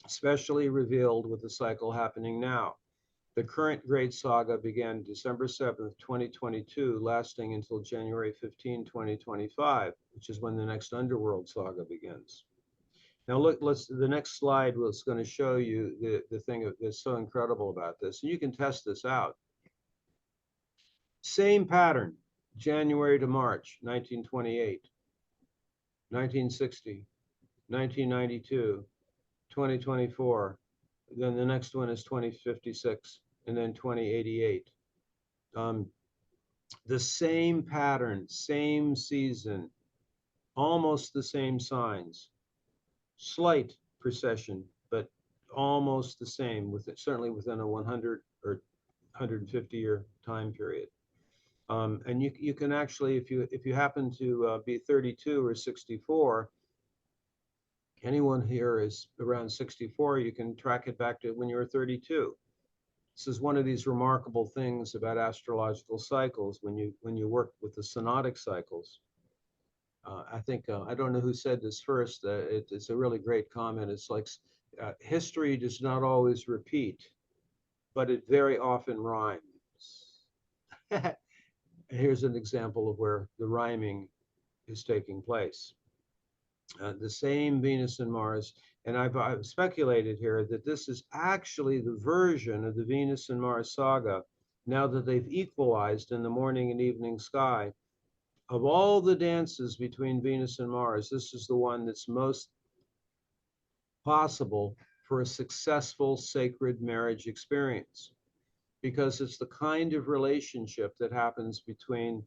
especially revealed with the cycle happening now. The current Great Saga began December 7th, 2022, lasting until January 15, 2025, which is when the next Underworld saga begins. Now look, the next slide was going to show you the thing that's so incredible about this. And you can test this out. Same pattern, January to March, 1928. 1960, 1992, 2024, then the next one is 2056, and then 2088. The same pattern, same season, almost the same signs, slight precession, but almost the same, certainly within a 100 or 150-year time period. And you can actually, if you happen to be 32 or 64, anyone here is around 64, you can track it back to when you were 32. This is one of these remarkable things about astrological cycles when you work with the synodic cycles. I think, I don't know who said this first, it's a really great comment. It's like history does not always repeat, but it very often rhymes. Here's an example of where the rhyming is taking place. The same Venus and Mars, and I've speculated here that this is actually the version of the Venus and Mars saga, now that they've equalized in the morning and evening sky. Of all the dances between Venus and Mars, this is the one that's most possible for a successful sacred marriage experience, because it's the kind of relationship that happens between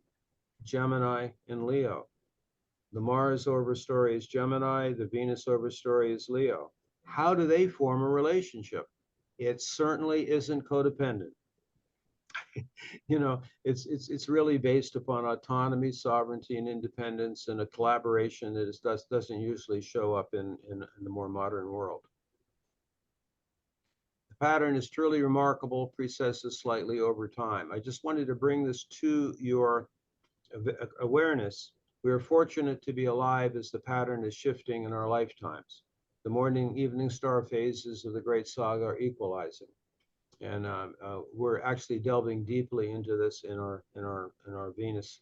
Gemini and Leo. The Mars overstory is Gemini, the Venus overstory is Leo. How do they form a relationship? It certainly isn't codependent. You know, it's really based upon autonomy, sovereignty, and independence, and a collaboration that doesn't usually show up in the more modern world. The pattern is truly remarkable, precesses slightly over time. I just wanted to bring this to your awareness. We are fortunate to be alive as the pattern is shifting in our lifetimes. The morning evening star phases of the great saga are equalizing. And we're actually delving deeply into this in our Venus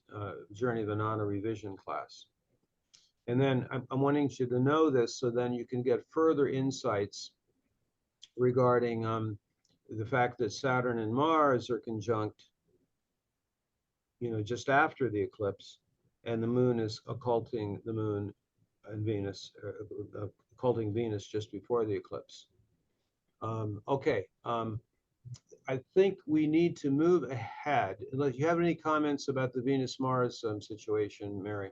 Journey of Anana revision class. And then I'm wanting you to know this so then you can get further insights regarding the fact that Saturn and Mars are conjunct, you know, just after the eclipse, and the moon is occulting the moon and Venus, occulting Venus just before the eclipse. Okay. I think we need to move ahead. Unless you have any comments about the Venus-Mars situation, Mary?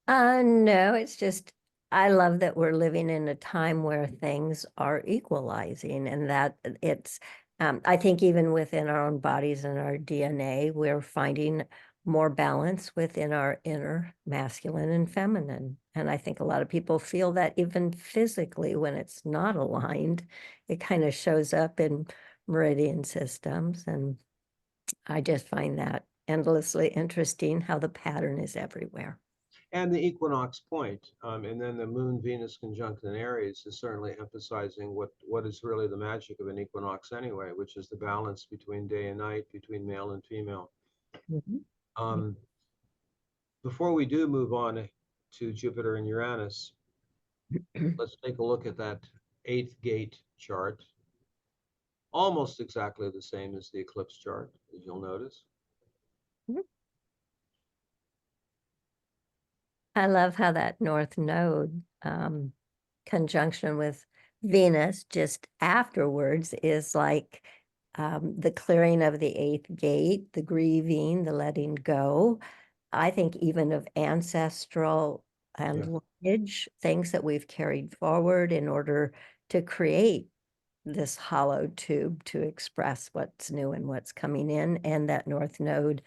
No, it's just, I love that we're living in a time where things are equalizing, and that it's, I think even within our own bodies and our DNA, we're finding more balance within our inner masculine and feminine. And I think a lot of people feel that even physically when it's not aligned, it kind of shows up in meridian systems. And I just find that endlessly interesting how the pattern is everywhere. And the equinox point, and then the moon Venus conjunct in Aries is certainly emphasizing what is really the magic of an equinox anyway, which is the balance between day and night, between male and female. Mm-hmm. Before we do move on to Jupiter and Uranus, let's take a look at that 8th gate chart. Almost exactly the same as the eclipse chart, as you'll notice. I love how that north node conjunction with Venus just afterwards is like the clearing of the 8th gate, the grieving, the letting go. I think even of ancestral and lineage, things that we've carried forward in order to create this hollow tube to express what's new and what's coming in. And that north node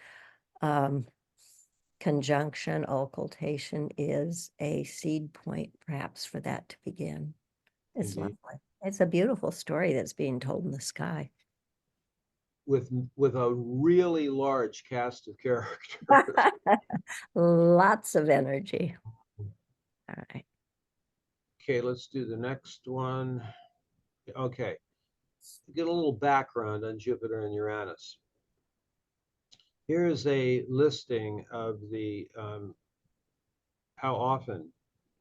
conjunction occultation is a seed point perhaps for that to begin. It's Indeed. lovely. It's a beautiful story that's being told in the sky. With a really large cast of characters. Lots of energy. All right. Okay, let's do the next one. Okay, get a little background on Jupiter and Uranus. Here's a listing of the how often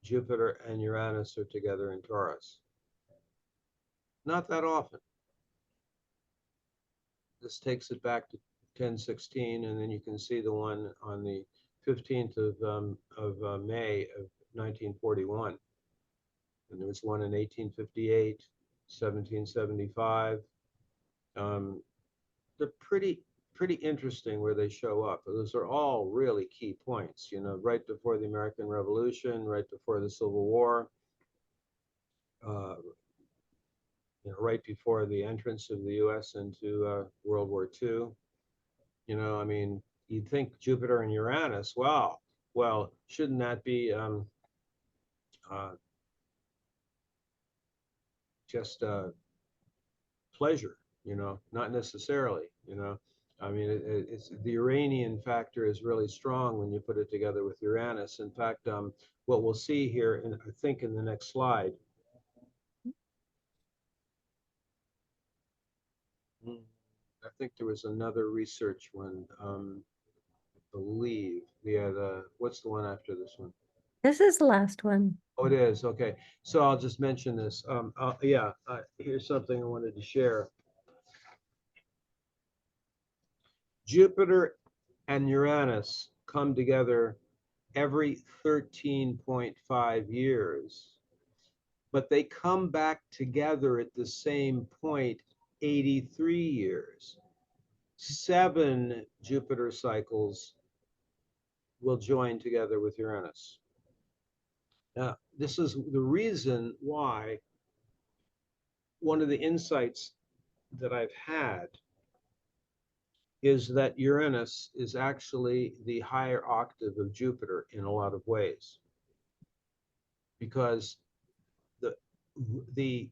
Jupiter and Uranus are together in Taurus. Not that often. This takes it back to 1016, and then you can see the one on the 15th of May of 1941. And there was one in 1858, 1775. They're pretty interesting where they show up. Those are all really key points, you know, right before the American Revolution, right before the Civil War, right before the entrance of the U.S. into World War II. I mean, you'd think Jupiter and Uranus, wow, well, shouldn't that be uh, just pleasure, not necessarily, I mean, it's the Uranian factor is really strong when you put it together with Uranus. In fact, what we'll see here, I think in the next slide, I think there was another research one, I believe, what's the one after this one? This is the last one. Oh, it is, okay. So I'll just mention this. Yeah, here's something I wanted to share. Jupiter and Uranus come together every 13.5 years, but they come back together at the same point 83 years. 7 Jupiter cycles will join together with Uranus. Now, this is the reason why one of the insights that I've had is that Uranus is actually the higher octave of Jupiter in a lot of ways, because the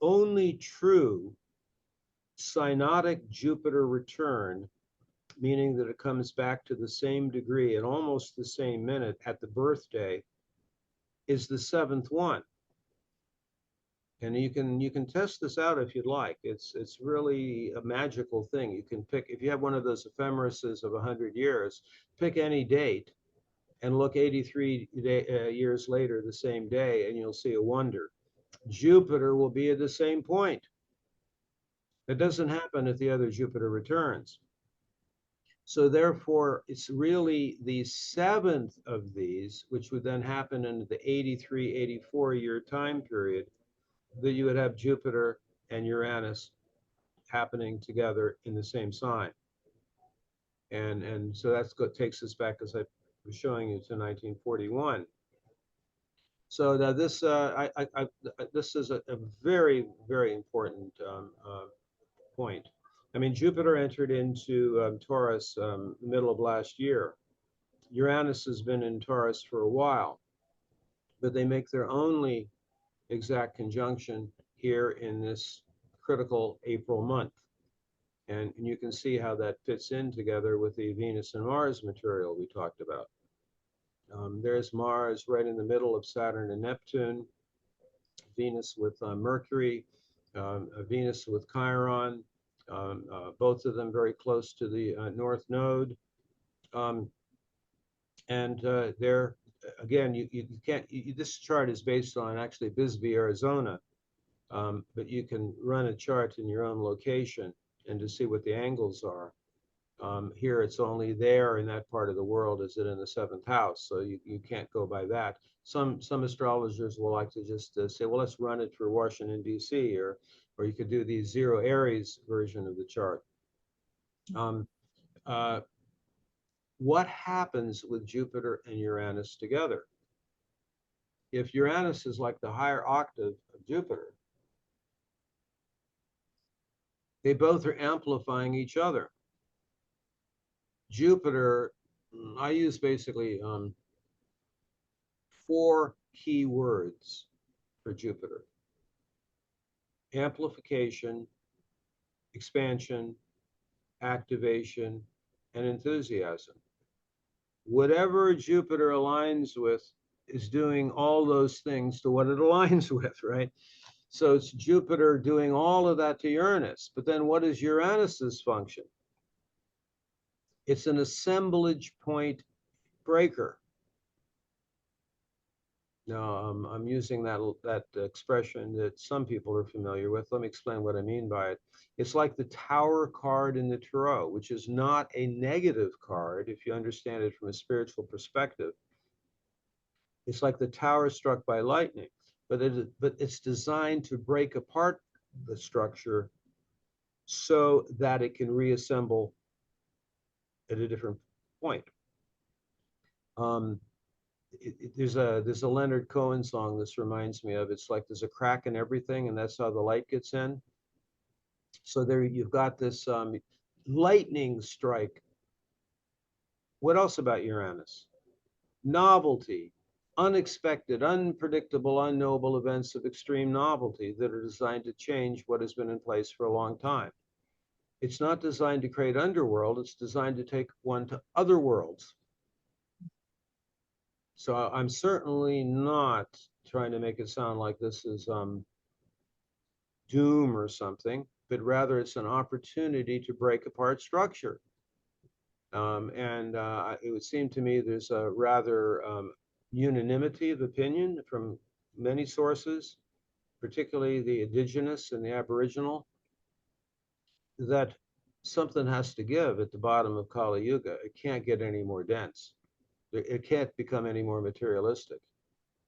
only true synodic Jupiter return, meaning that it comes back to the same degree at almost the same minute at the birthday, is the 7th one. And you can test this out if you'd like. It's really a magical thing. You can pick, if you have one of those ephemerises of 100 years, pick any date and look 83 years later, the same day, and you'll see a wonder. Jupiter will be at the same point. That doesn't happen if the other Jupiter returns. So therefore, it's really the 7th of these, which would then happen in the 83, 84 year time period, that you would have Jupiter and Uranus happening together in the same sign. And so that's what takes us back, as I was showing you, to 1941. So now this, this is a very, very important point. I mean, Jupiter entered into Taurus the middle of last year. Uranus has been in Taurus for a while, but they make their only exact conjunction here in this critical April month. And you can see how that fits in together with the Venus and Mars material we talked about. There's Mars right in the middle of Saturn and Neptune, Venus with Mercury, Venus with Chiron, both of them very close to the North Node. And they're, again, you can't, this chart is based on actually Bisbee, Arizona, but you can run a chart in your own location and to see what the angles are. Here it's only there in that part of the world is it in the 7th house, so you can't go by that. Some astrologers will like to just say, well, let's run it for Washington, D.C., or you could do the 0 Aries version of the chart. What happens with Jupiter and Uranus together? If Uranus is like the higher octave of Jupiter, they both are amplifying each other. Jupiter, I use basically 4 key words for Jupiter: amplification, expansion, activation, and enthusiasm. Whatever Jupiter aligns with is doing all those things to what it aligns with, right? So it's Jupiter doing all of that to Uranus. But then what is Uranus's function? It's an assemblage point breaker. Now, I'm using that expression that some people are familiar with. Let me explain what I mean by it. It's like the Tower card in the Tarot, which is not a negative card if you understand it from a spiritual perspective. It's like the Tower struck by lightning, but it's designed to break apart the structure so that it can reassemble at a different point. there's a Leonard Cohen song this reminds me of. It's like there's a crack in everything, and that's how the light gets in. So there you've got this lightning strike. What else about Uranus? Novelty, unexpected, unpredictable, unknowable events of extreme novelty that are designed to change what has been in place for a long time. It's not designed to create underworld, it's designed to take one to other worlds. So I'm certainly not trying to make it sound like this is doom or something, but rather it's an opportunity to break apart structure. It would seem to me there's a rather unanimity of opinion from many sources, particularly the indigenous and the aboriginal, that something has to give at the bottom of Kali Yuga. It can't get any more dense. It can't become any more materialistic.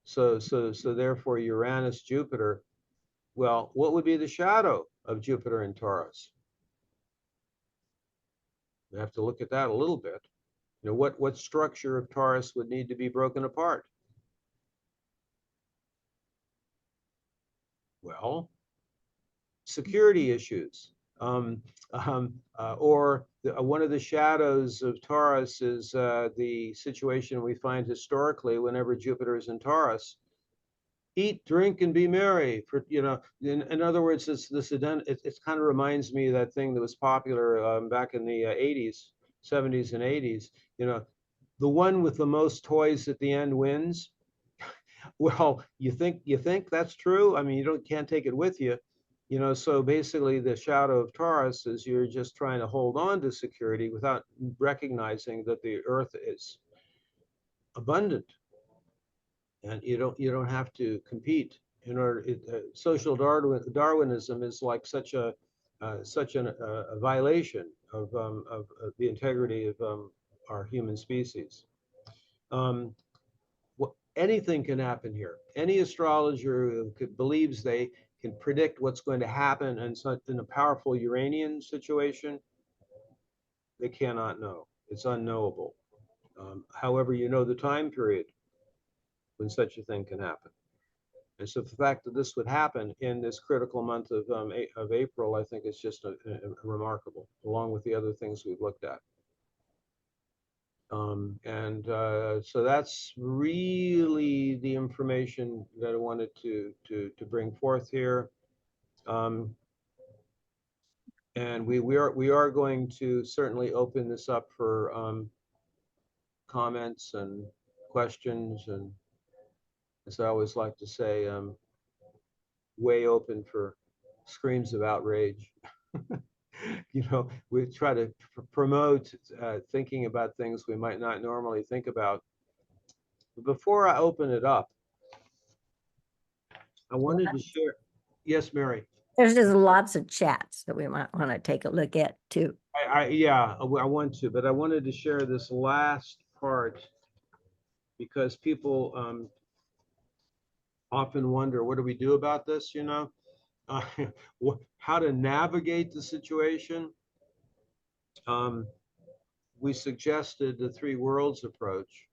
So therefore Uranus, Jupiter, well, what would be the shadow of Jupiter in Taurus? We have to look at that a little bit. You know, what structure of Taurus would need to be broken apart? Well, security issues. One of the shadows of Taurus is the situation we find historically whenever Jupiter is in Taurus. Eat, drink, and be merry. For in other words, it kind of reminds me of that thing that was popular back in the 80s, 70s, and 80s. You know, the one with the most toys at the end wins. Well, you think that's true? I mean, can't take it with you. So basically the shadow of Taurus is you're just trying to hold on to security without recognizing that the earth is abundant. And you don't have to compete in order. Social Darwinism is like such a violation of the integrity of our human species. Anything can happen here. Any astrologer who believes they can predict what's going to happen in a powerful Uranian situation, they cannot know. It's unknowable. However, you know the time period when such a thing can happen. And so the fact that this would happen in this critical month of April, I think is just remarkable, along with the other things we've looked at. So that's really the information that I wanted to bring forth here. And we are going to certainly open this up for comments and questions, and as I always like to say, way open for screams of outrage. We try to promote thinking about things we might not normally think about. But before I open it up, I wanted to share. Yes, Mary. There's just lots of chats that we might want to take a look at too. Yeah, I want to, but I wanted to share this last part because people often wonder, what do we do about this? How to navigate the situation. We suggested the three worlds approach.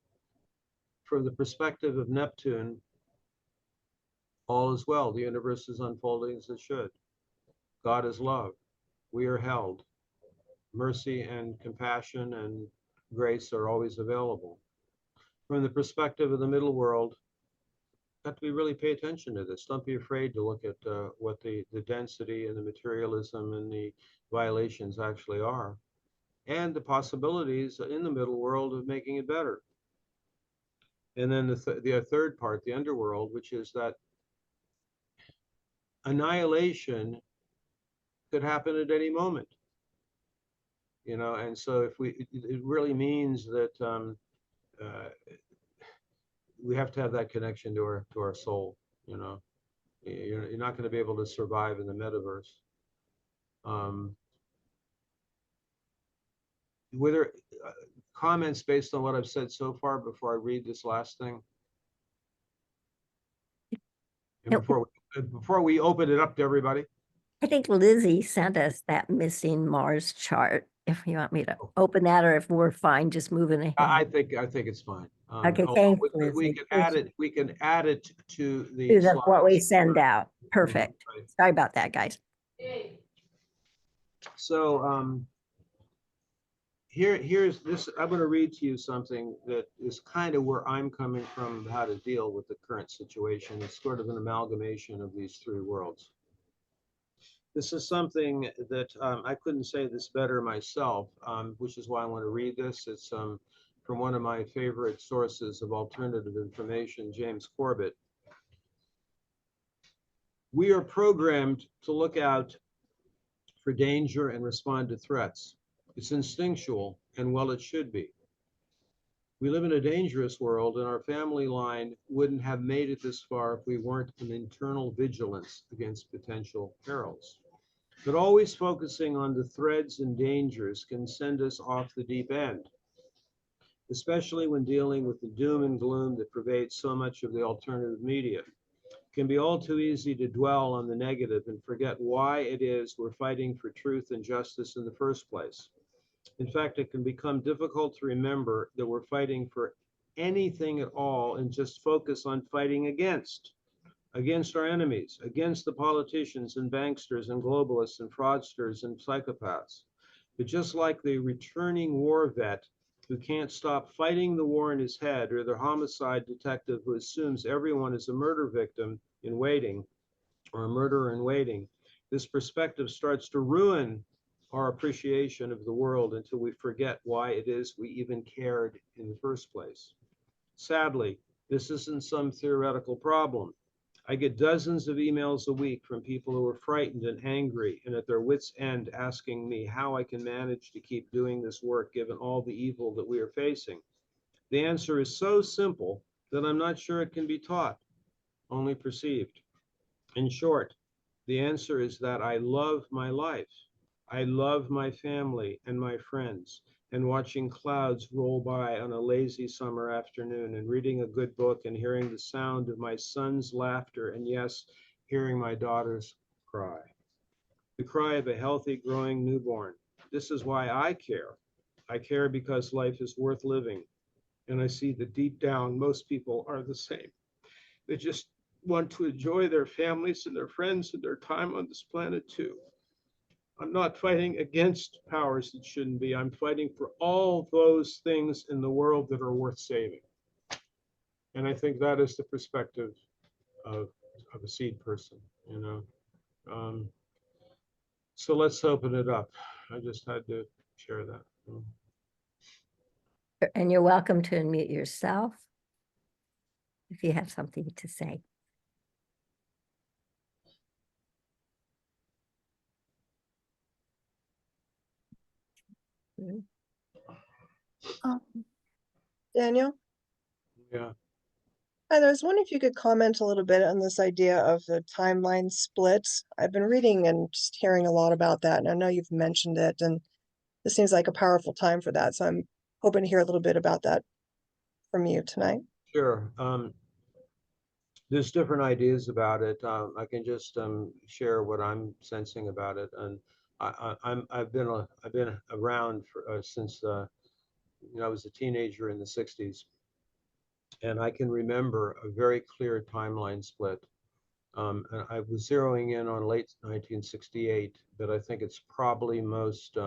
From the perspective of Neptune, all is well. The universe is unfolding as it should. God is love. We are held. Mercy and compassion and grace are always available. From the perspective of the middle world, have to really pay attention to this. Don't be afraid to look at what the density and the materialism and the violations actually are, and the possibilities in the middle world of making it better. And then the third part, the underworld, which is that annihilation could happen at any moment. And so it really means that we have to have that connection to our soul. You're not going to be able to survive in the metaverse. Were there comments based on what I've said so far before I read this last thing? And before we open it up to everybody? I think Lizzie sent us that missing Mars chart if you want me to open that, or if we're fine just moving ahead. I think it's fine. Okay, Although thanks, we Lizzie. can add it, we can add it to the Do that, what we slides. send out. Perfect. Right. Sorry about that, guys. So here's this. I'm going to read to you something that is kind of where I'm coming from, how to deal with the current situation. It's sort of an amalgamation of these three worlds. This is something that I couldn't say this better myself, which is why I want to read this. It's from one of my favorite sources of alternative information, James Corbett. We are programmed to look out for danger and respond to threats. It's instinctual, and well, it should be. We live in a dangerous world, and our family line wouldn't have made it this far if we weren't in internal vigilance against potential perils. But always focusing on the threats and dangers can send us off the deep end, especially when dealing with the doom and gloom that pervades so much of the alternative media. It can be all too easy to dwell on the negative and forget why it is we're fighting for truth and justice in the first place. In fact, it can become difficult to remember that we're fighting for anything at all and just focus on fighting against our enemies, against the politicians and banksters and globalists and fraudsters and psychopaths. But just like the returning war vet who can't stop fighting the war in his head, or the homicide detective who assumes everyone is a murder victim in waiting, or a murderer in waiting, this perspective starts to ruin our appreciation of the world until we forget why it is we even cared in the first place. Sadly, this isn't some theoretical problem. I get dozens of emails a week from people who are frightened and angry and at their wits' end, asking me how I can manage to keep doing this work given all the evil that we are facing. The answer is so simple that I'm not sure it can be taught, only perceived. In short, the answer is that I love my life. I love my family and my friends, and watching clouds roll by on a lazy summer afternoon, and reading a good book and hearing the sound of my son's laughter, and yes, hearing my daughter's cry. The cry of a healthy, growing newborn. This is why I care. I care because life is worth living, and I see that deep down, most people are the same. They just want to enjoy their families and their friends and their time on this planet too. I'm not fighting against powers that shouldn't be. I'm fighting for all those things in the world that are worth saving. And I think that is the perspective of a seed person, you know. So let's open it up. I just had to share that. And you're welcome to unmute yourself if you have something to say. Daniel? Yeah. Hi there. I was wondering if you could comment a little bit on this idea of the timeline split. I've been reading and just hearing a lot about that, and I know you've mentioned it, and this seems like a powerful time for that. So I'm hoping to hear a little bit about that from you tonight. Sure. There's different ideas about it. I can just share what I'm sensing about it, and I've been around for, since I was a teenager in the '60s, and I can remember a very clear timeline split. And I was zeroing in on late 1968, but I think it's probably most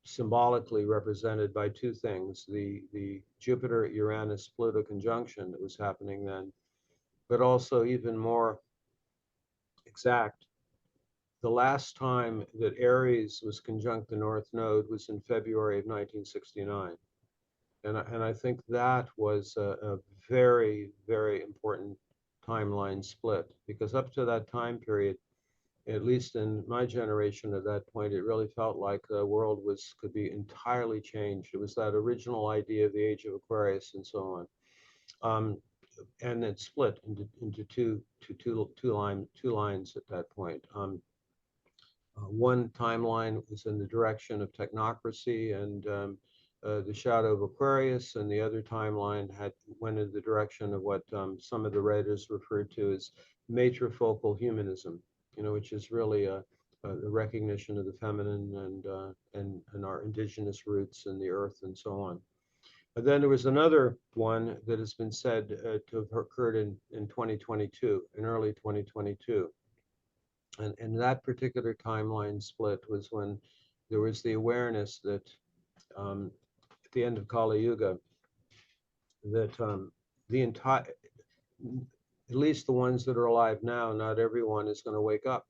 symbolically represented by two things: the Jupiter-Uranus Pluto conjunction that was happening then, but also even more exact, the last time that Aries was conjunct the North Node was in February of 1969. And I think that was a very, very important timeline split, because up to that time period, at least in my generation at that point, it really felt like the world could be entirely changed. It was that original idea of the age of Aquarius and so on. And it split into two lines at that point. One timeline was in the direction of technocracy and the shadow of Aquarius, and the other timeline went in the direction of what some of the writers referred to as matrifocal humanism, which is really the recognition of the feminine and our indigenous roots in the earth and so on. But then there was another one that has been said to have occurred in 2022, in early 2022. And that particular timeline split was when there was the awareness that at the end of Kali Yuga, that the entire, at least the ones that are alive now, not everyone is going to wake up.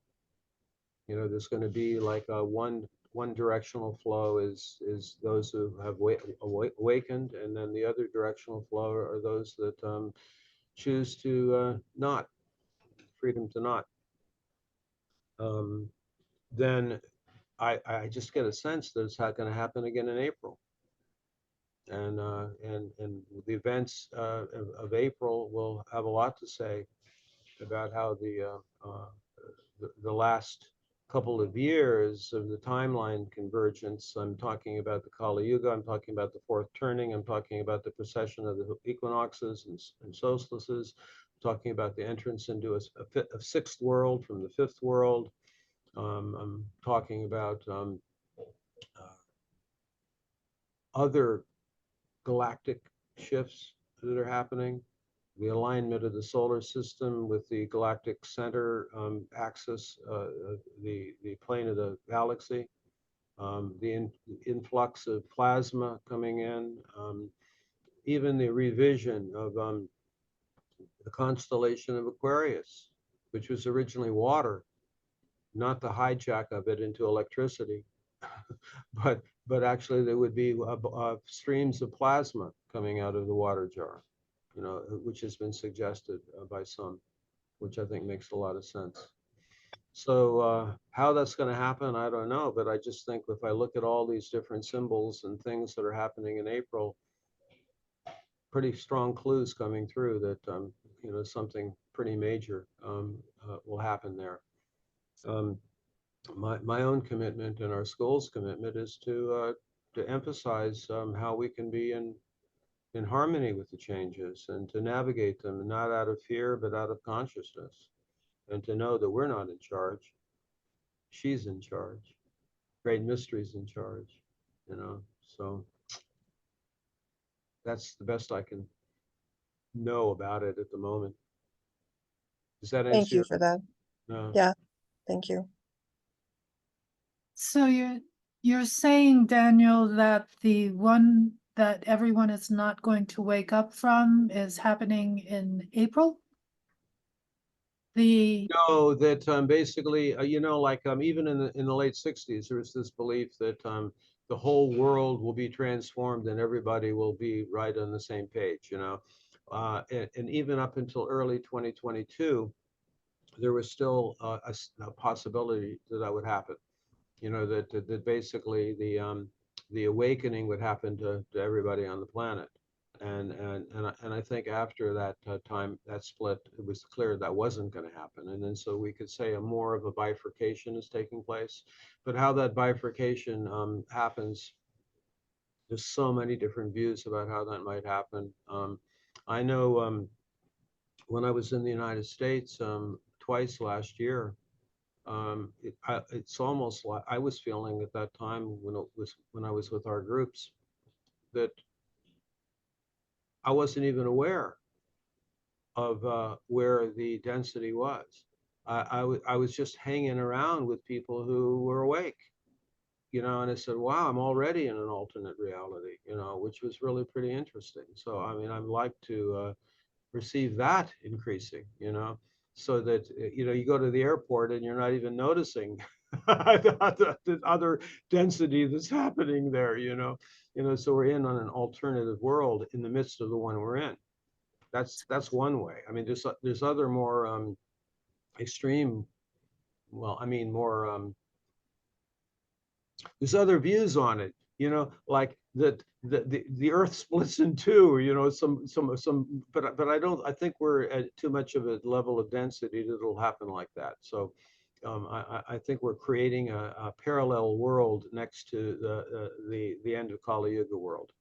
You know, there's going to be like a one directional flow is those who have awakened, and then the other directional flow are those that choose to not, freedom to not. Then I just get a sense that it's not going to happen again in April. And the events of April will have a lot to say about how the last couple of years of the timeline convergence. I'm talking about the Kali Yuga, I'm talking about the fourth turning, I'm talking about the precession of the equinoxes and solstices, I'm talking about the entrance into a sixth world from the fifth world. I'm talking about other galactic shifts that are happening, the alignment of the solar system with the galactic center axis, the plane of the galaxy, the influx of plasma coming in, even the revision of the constellation of Aquarius, which was originally water, not the hijack of it into electricity, but actually there would be streams of plasma coming out of the water jar, you know, which has been suggested by some, which I think makes a lot of sense. So how that's going to happen, I don't know, but I just think if I look at all these different symbols and things that are happening in April, pretty strong clues coming through that you know, something pretty major will happen there. My own commitment and our school's commitment is to emphasize how we can be in harmony with the changes and to navigate them, not out of fear, but out of consciousness, and to know that we're not in charge. She's in charge. Great Mystery's in charge, you know. So that's the best I can know about it at the moment. Does that Thank answer you your? for that. No. Yeah, thank you. So you're saying, Daniel, that the one that everyone is not going to wake up from is happening in April? No, that basically, you know, like even in the late 60s, there was this belief that the whole world will be transformed and everybody will be right on the same page, you know. And even up until early 2022, there was still a possibility that would happen. You know, that basically the awakening would happen to everybody on the planet. And I think after that time, that split, it was clear that wasn't going to happen. And then so we could say a more of a bifurcation is taking place. But how that bifurcation happens, there's so many different views about how that might happen. I know when I was in the United States twice last year, it's almost like I was feeling at that time when I was with our groups that I wasn't even aware of where the density was. I was just hanging around with people who were awake, you know, and I said, wow, I'm already in an alternate reality, you know, which was really pretty interesting. So, I mean, I'd like to receive that increasing, you know, so that, you know, you go to the airport and you're not even noticing the other density that's happening there, you know, so we're in on an alternative world in the midst of the one we're in. That's one way. I mean, there's other more extreme, well, I mean, more, there's other views on it, you know, like that the earth splits in two, you know, but I think we're at too much of a level of density that it'll happen like that. So I think we're creating a parallel world next to the end of Kali Yuga world.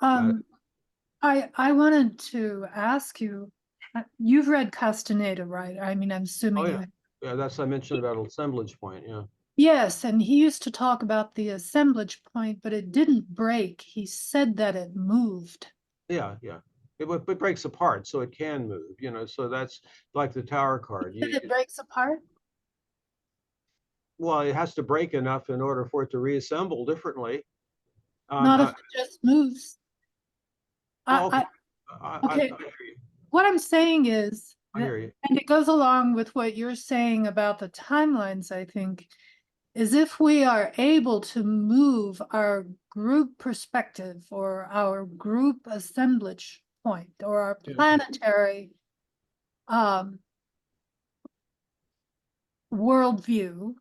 I wanted to ask you, you've read Castaneda, right? I mean, I'm assuming Oh, yeah. you. Yeah, that's I mentioned about assemblage point. Yeah. Yes, and he used to talk about the assemblage point, but it didn't break. He said that it moved. Yeah, yeah. It breaks apart, so it can move, you know, so that's like the tower card. That it breaks apart? Well, it has to break enough in order for it to reassemble differently. Not if I, it just moves. oh, okay. I, okay. I hear you. What I'm saying is, I hear you. and it goes along with what you're saying about the timelines, I think, is if we are able to move our group perspective or our group assemblage point or our Yeah. planetary worldview,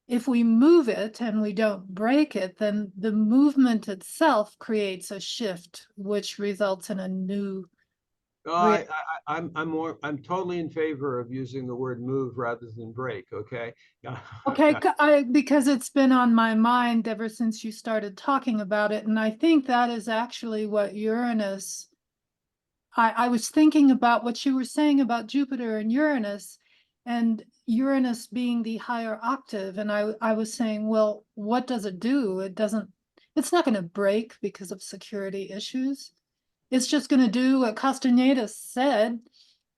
if we move it and we don't break it, then the movement itself creates a shift, which results in a new. Oh, I'm totally in favor of using the word move rather than break. Okay. Yeah. Okay, because it's been on my mind ever since you started talking about it, and I think that is actually what Uranus. I was thinking about what you were saying about Jupiter and Uranus being the higher octave, and I was saying, well, what does it do? It's not going to break because of security issues. It's just going to do what Castaneda said.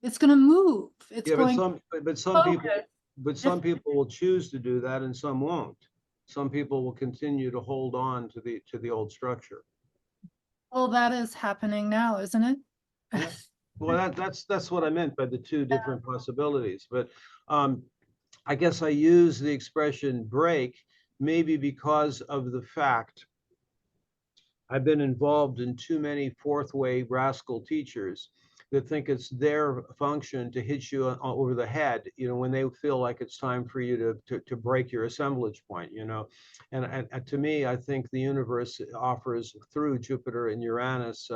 It's going to move. It's Yeah, going but some people, focus. but some people will choose to do that and some won't. Some people will continue to hold on to the old structure. Well, that is happening now, isn't it? Yeah. Well, that's what I meant by the two different possibilities. But I guess I use the expression break maybe because of the fact I've been involved in too many fourth way rascal teachers that think it's their function to hit you over the head, you know, when they feel like it's time for you to break your assemblage point, you know. And to me, I think the universe offers through Jupiter and Uranus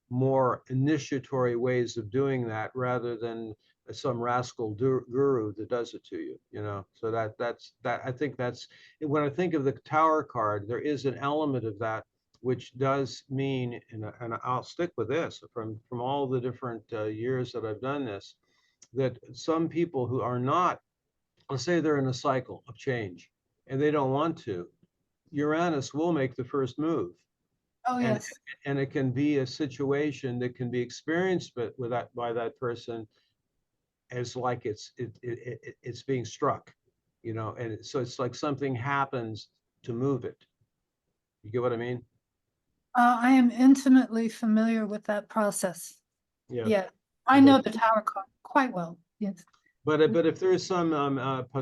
more initiatory ways of doing that rather than some rascal guru that does it to you, you know. So that's I think that's when I think of the tower card, there is an element of that which does mean, and I'll stick with this from all the different years that I've done this, that some people who are not, let's say they're in a cycle of change and they don't want to, Uranus will make the first move. Oh, And yes. and it can be a situation that can be experienced by that person as like it's being struck, you know, and so it's like something happens to move it. You get what I mean? I am intimately familiar with that process. Yeah. Yeah, I But know the tower card quite well. Yes. But if there is some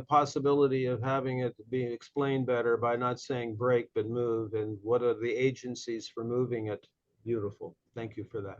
possibility of having it be explained better by not saying break but move, and what are the agencies for moving it? Beautiful. Thank you for that.